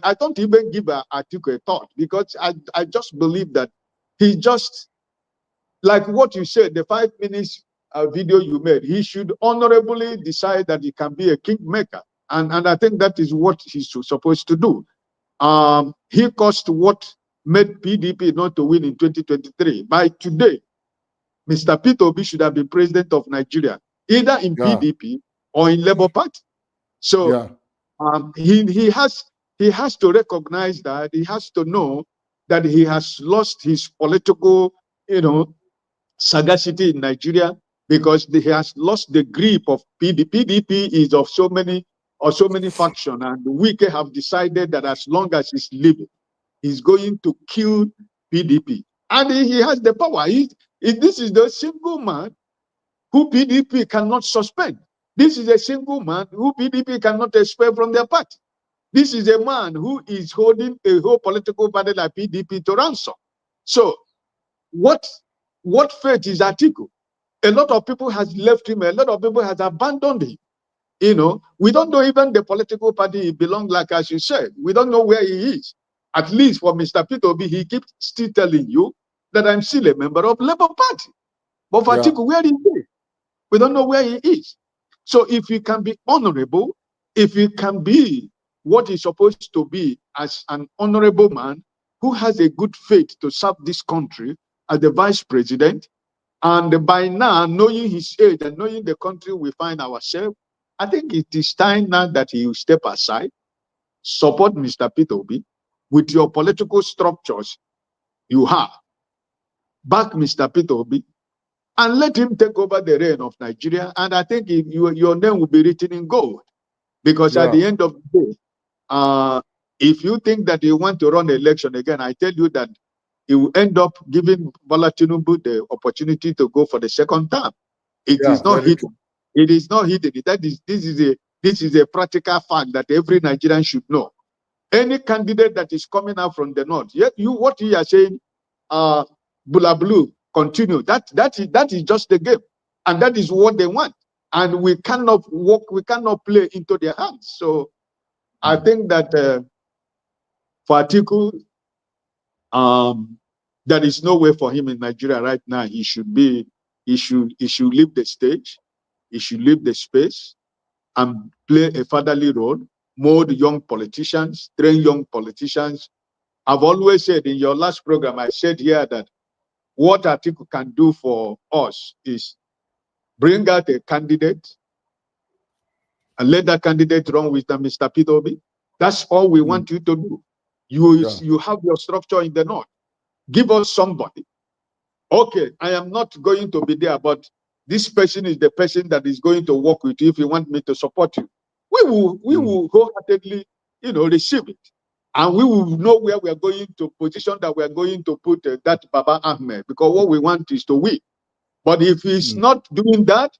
give Atiku a thought, because I just believe that he just, like what you said, the 5 minutes video you made, he should honorably decide that he can be a kingmaker. And I think that is what he's supposed to do. He caused what made PDP not to win in 2023. By today, Mr. Peter Obi should have been president of Nigeria, either in PDP or in Labour Party. So he has to recognize that. He has to know that he has lost his political, sagacity in Nigeria, because he has lost the grip of PDP. PDP is of so many factions, and Wike have decided that as long as he's living, he's going to kill PDP. And he has the power. This is the single man who PDP cannot suspend. This is a single man who PDP cannot expel from their party. This is a man who is holding a whole political party like PDP to ransom. So what fate is Atiku? A lot of people has left him. A lot of people has abandoned him. We don't know even the political party he belongs, like as you said. We don't know where he is. At least for Mr. Peter Obi, he keeps still telling you that I'm still a member of Labour Party. But for Atiku, where is he? We don't know where he is. So if he can be honorable, if he can be what he's supposed to be as an honorable man who has a good faith to serve this country as the vice president, and by now, knowing his age and knowing the country we find ourselves, I think it is time now that he will step aside, support Mr. Peter Obi with your political structures you have, back Mr. Peter Obi, and let him take over the reign of Nigeria. And I think your name will be written in gold. Because at the end of the day, if you think that you want to run the election again, I tell you that it will end up giving Bola Tinubu the opportunity to go for the second term. It is not hidden. It is not hidden. This is a practical fact that every Nigerian should know. Any candidate that is coming out from the north, what you are saying, Bula Blue, continue. That is just the game, and that is what they want. And we cannot play into their hands. So I think that for Atiku, there is no way for him in Nigeria right now. He should leave the stage. He should leave the space and play a fatherly role, mold young politicians, train young politicians. I've always said in your last program, I said here that what Atiku can do for us is bring out a candidate and let that candidate run with Mr. Peter Obi. That's all we want you to do. You have your structure in the north. Give us somebody. Okay, I am not going to be there, but this person is the person that is going to work with you if you want me to support you. We will wholeheartedly, receive it. And we will know where we are going to position that we are going to put that Baba Ahmed, because what we want is to win. But if he's not doing that,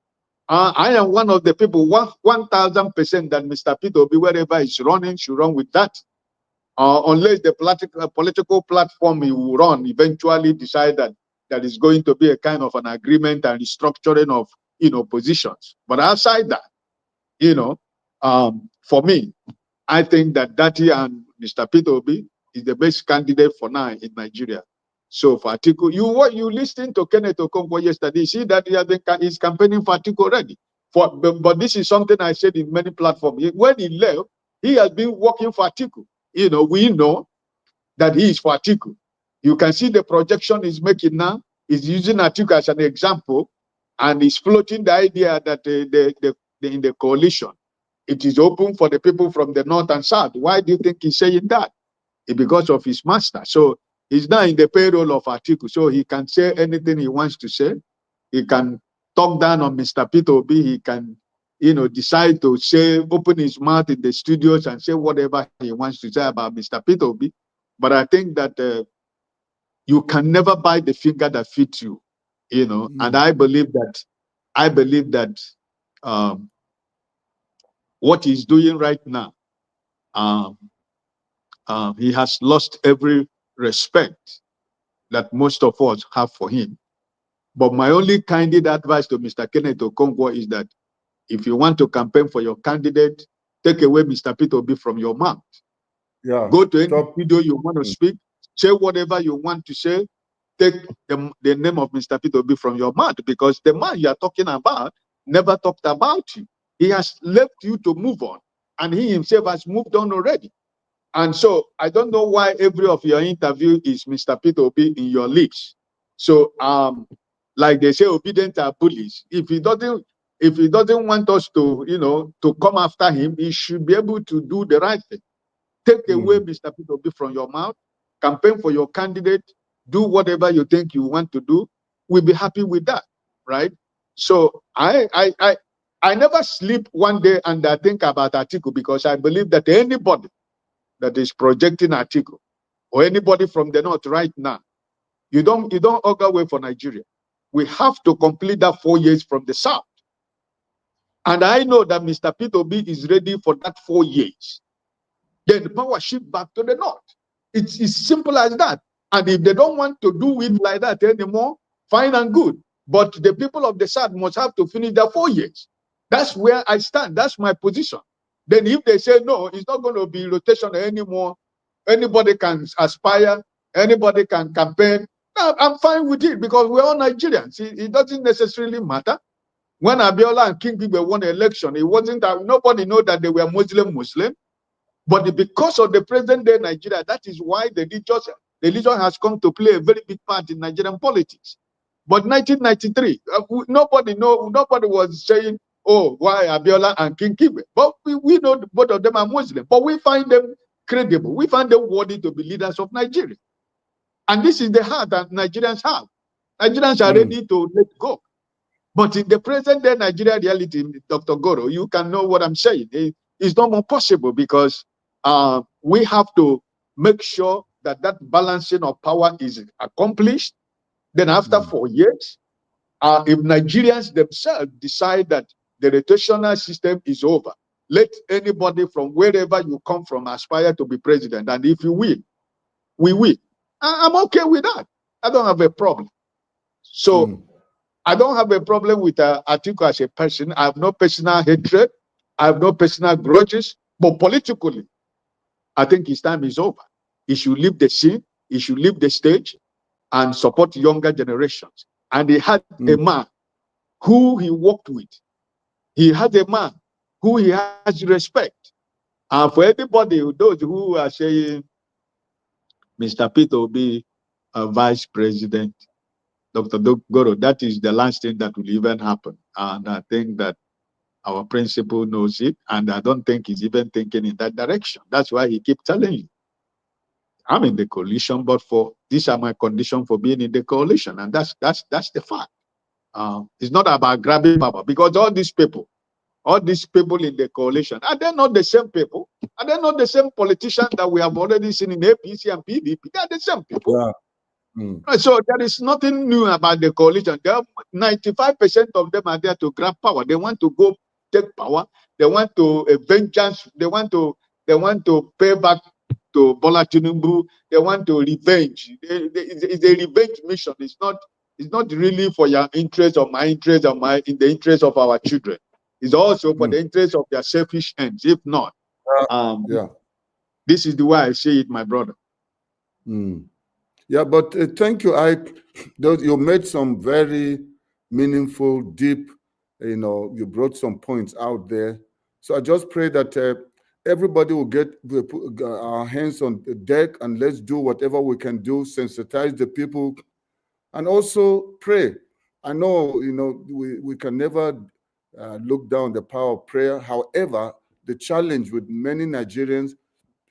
I am one of the people, 1,000% that Mr. Peter Obi, wherever he's running, should run with that. Unless the political platform he will run eventually decide that is going to be a kind of an agreement and restructuring of positions. But outside that, for me, I think that Dati and Mr. Peter Obi is the best candidate for now in Nigeria. So for Atiku, you listened to Kenneth Okonkwo yesterday. See that he's campaigning for Atiku already. But this is something I said in many platforms. When he left, he has been working for Atiku. We know that he is for Atiku. You can see the projection he's making now. He's using Atiku as an example, and he's floating the idea that in the coalition, it is open for the people from the north and south. Why do you think he's saying that? It's because of his master. So he's now in the payroll of Atiku, so he can say anything he wants to say. He can talk down on Mr. Peter Obi. He can, decide to open his mouth in the studios and say whatever he wants to say about Mr. Peter Obi. But I think that you can never buy the finger that fits you, and I believe that I believe that what he's doing right now, he has lost every respect that most of us have for him. But my only candid advice to Mr. Kenneth Okonkwo is that if you want to campaign for your candidate, take away Mr. Peter Obi from your mouth. Yeah. Go to any video you want to speak, say whatever you want to say, take the name of Mr. Peter Obi from your mouth, because the man you are talking about never talked about you. He has left you to move on, and he himself has moved on already. And so I don't know why every of your interview is Mr. Peter Obi in your lips. So like they say, obedient are bullies. If he doesn't want us to, to come after him, he should be able to do the right thing. Take away Mr. Peter Obi from your mouth, campaign for your candidate, do whatever you think you want to do. We'll be happy with that, right? So I never sleep one day and I think about Atiku, because I believe that anybody that is projecting Atiku or anybody from the north right now, you don't augur way for Nigeria. We have to complete that 4 years from the south. And I know that Mr. Peter Obi is ready for that 4 years. Then the power shift back to the north. It's as simple as that. And if they don't want to do it like that anymore, fine and good. But the people of the south must have to finish their 4 years. That's where I stand. That's my position. Then if they say, no, it's not going to be rotation anymore, anybody can aspire, anybody can campaign, I'm fine with it, because we're all Nigerians. It doesn't necessarily matter. When Abiola and King Bigbe won the election, it wasn't that nobody knew that they were Muslim. But because of the present day Nigeria, that is why the religion has come to play a very big part in Nigerian politics. But 1993, nobody was saying, oh, why Abiola and King Bigbe? But we know both of them are Muslim, but we find them credible. We find them worthy to be leaders of Nigeria. And this is the heart that Nigerians have. Nigerians are ready to let go. But in the present day Nigeria reality, Dr. Goro, you can know what I'm saying. It's not more possible, because we have to make sure that balancing of power is accomplished. Then after 4 years, if Nigerians themselves decide that the rotational system is over, let anybody from wherever you come from aspire to be president. And if you win, we win. I'm okay with that. I don't have a problem. So I don't have a problem with Atiku as a person. I have no personal hatred. I have no personal grudges. But politically, I think his time is over. He should leave the scene. He should leave the stage and support younger generations. And he had a man who he worked with. He had a man who he has respect. And for anybody, those who are saying Mr. Peter Obi, Vice President, Dr. Goro, that is the last thing that will even happen. And I think that our principal knows it, and I don't think he's even thinking in that direction. That's why he keeps telling you, I'm in the coalition, but these are my conditions for being in the coalition. And that's the fact. It's not about grabbing power, because all these people in the coalition, are they not the same people? Are they not the same politicians that we have already seen in APC and PDP? They are the same people. Yeah. So there is nothing new about the coalition. 95% of them are there to grab power. They want to go take power. They want to vengeance. They want to pay back to Bola Tinubu. They want to revenge. It's a revenge mission. It's not really for your interest or my interest or in the interest of our children. It's also for the interest of their selfish ends. If not, this is the way I see it, my brother. Yeah, but thank you, Ike. You made some very meaningful, deep, you brought some points out there. So I just pray that everybody will get our hands on the deck, and let's do whatever we can do, sensitize the people, and also pray. I know, we can never look down the power of prayer. However, the challenge with many Nigerians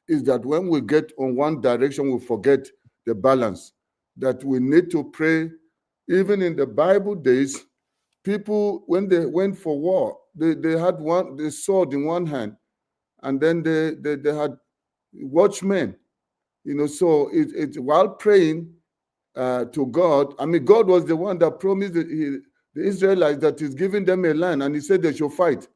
is that when we get on one direction, we forget the balance, that we need to pray. Even in the Bible days, people, when they went for war, they had the sword in one hand, and then they had watchmen, so while praying to God, I mean, God was the one that promised the the Israelites that is giving them a land, and he said they should fight.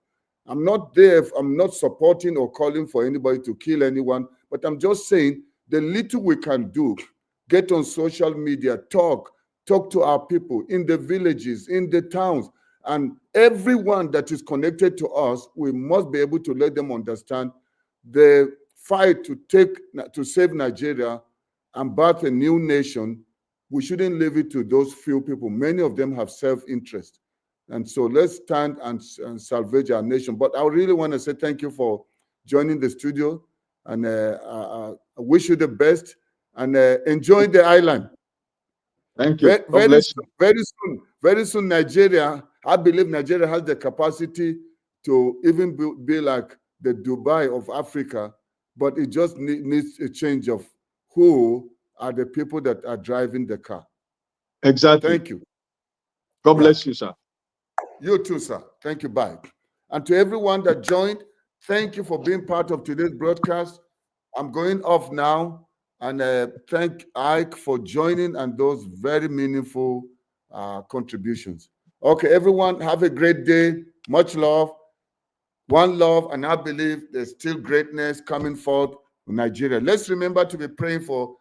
I'm not there, I'm not supporting or calling for anybody to kill anyone, but I'm just saying the little we can do, get on social media, talk to our people in the villages, in the towns, and everyone that is connected to us, we must be able to let them understand the fight to save Nigeria and birth a new nation. We shouldn't leave it to those few people. Many of them have self-interest. And so let's stand and salvage our nation. But I really want to say thank you for joining the studio, and I wish you the best, and enjoy the island. Thank you. Very soon, Nigeria, I believe Nigeria has the capacity to even be like the Dubai of Africa, but it just needs a change of who are the people that are driving the car. Exactly. Thank you. God bless you, sir. You too, sir. Thank you. Bye. And to everyone that joined, thank you for being part of today's broadcast. I'm going off now, and thank Ike for joining and those very meaningful contributions. Okay, everyone, have a great day. Much love. One love, and I believe there's still greatness coming forth in Nigeria. Let's remember to be praying for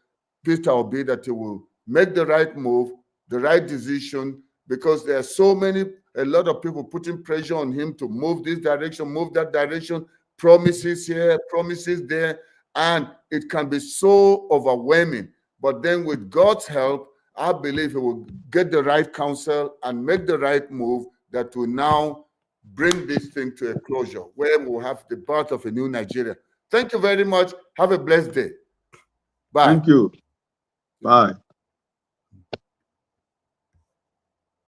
Peter Obi that he will make the right move, the right decision, because there are a lot of people putting pressure on him to move this direction, move that direction, promises here, promises there, and it can be so overwhelming. But then with God's help, I believe he will get the right counsel and make the right move that will now bring this thing to a closure, where we'll have the birth of a new Nigeria. Thank you very much. Have a blessed day. Bye. Thank you. Bye.